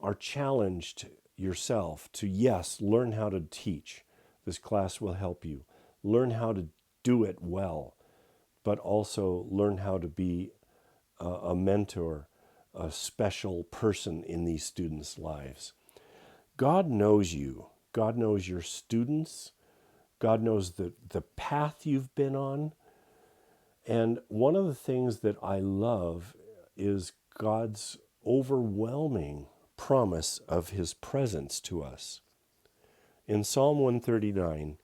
S1: are challenged yourself to, yes, learn how to teach. This class will help you. Learn how to do it well, but also learn how to be a mentor, a special person in these students' lives. God knows you. God knows your students. God knows the path you've been on. And one of the things that I love is God's overwhelming promise of his presence to us. In Psalm 139,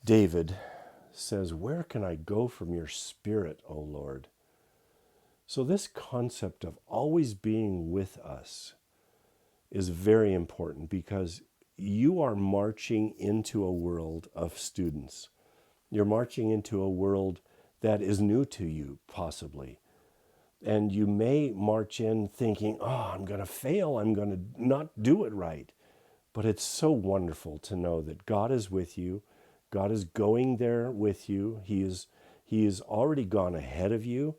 S1: David says, "Where can I go from your spirit, O Lord?" So this concept of always being with us is very important, because you are marching into a world of students. You're marching into a world that is new to you, possibly. And you may march in thinking, oh, I'm going to fail. I'm going to not do it right. But it's so wonderful to know that God is with you. God is going there with you. He is already gone ahead of you.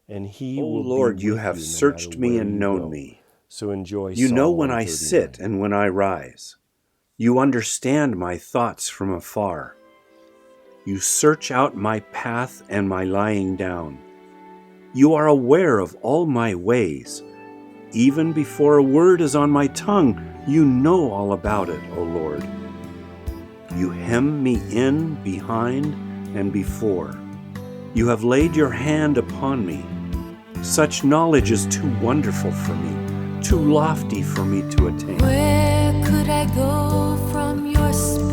S1: And he will
S19: Lord,
S1: be
S19: you
S1: with
S19: have
S1: no
S19: searched
S1: matter
S19: me
S1: where
S19: and
S1: you
S19: known
S1: go.
S19: me.
S1: So enjoy
S19: You
S1: Psalm
S19: know when I
S1: 139.
S19: sit and when I rise. You understand my thoughts from afar.
S1: You search out my path and my lying down. You are aware of all my ways. Even before a word is on my tongue, you know all about it, O Lord. You hem me in behind and before. You have laid your hand upon me. Such knowledge is too wonderful for me, too lofty for me to attain.
S19: Where could I go from your spirit?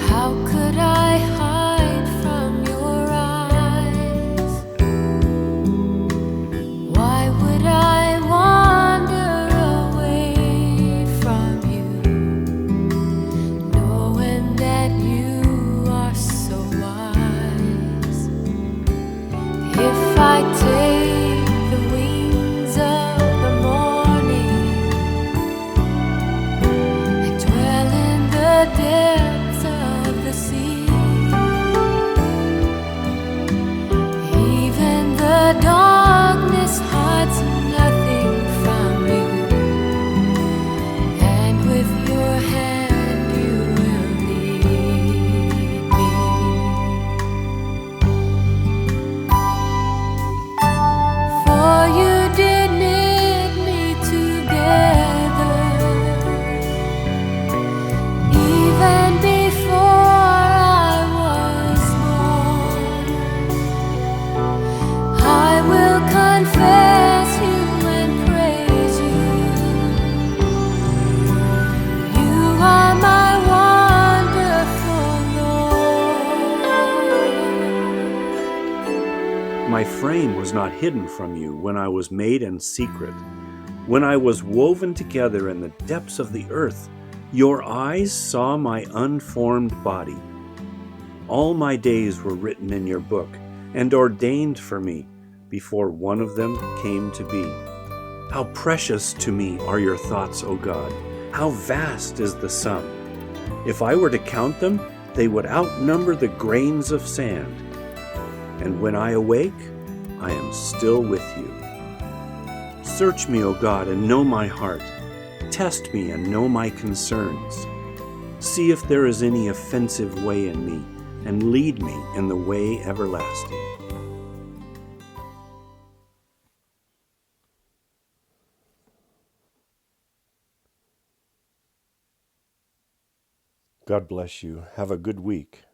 S19: How could I hide from your eyes? Why would I wander away from you, knowing that you are so wise? If I take the wings of the morning and dwell in the depths of the sea, even the darkness hides nothing from you, and with your hand you will lead me. For you did knit me together, even before I was born. I will confess you and praise you. You are my wonderful Lord.
S1: My frame was not hidden from you when I was made in secret. When I was woven together in the depths of the earth, your eyes saw my unformed body. All my days were written in your book and ordained for me before one of them came to be. How precious to me are your thoughts, O God! How vast is the sum! If I were to count them, they would outnumber the grains of sand. And when I awake, I am still with you. Search me, O God, and know my heart. Test me and know my concerns. See if there is any offensive way in me, and lead me in the way everlasting. God bless you. Have a good week.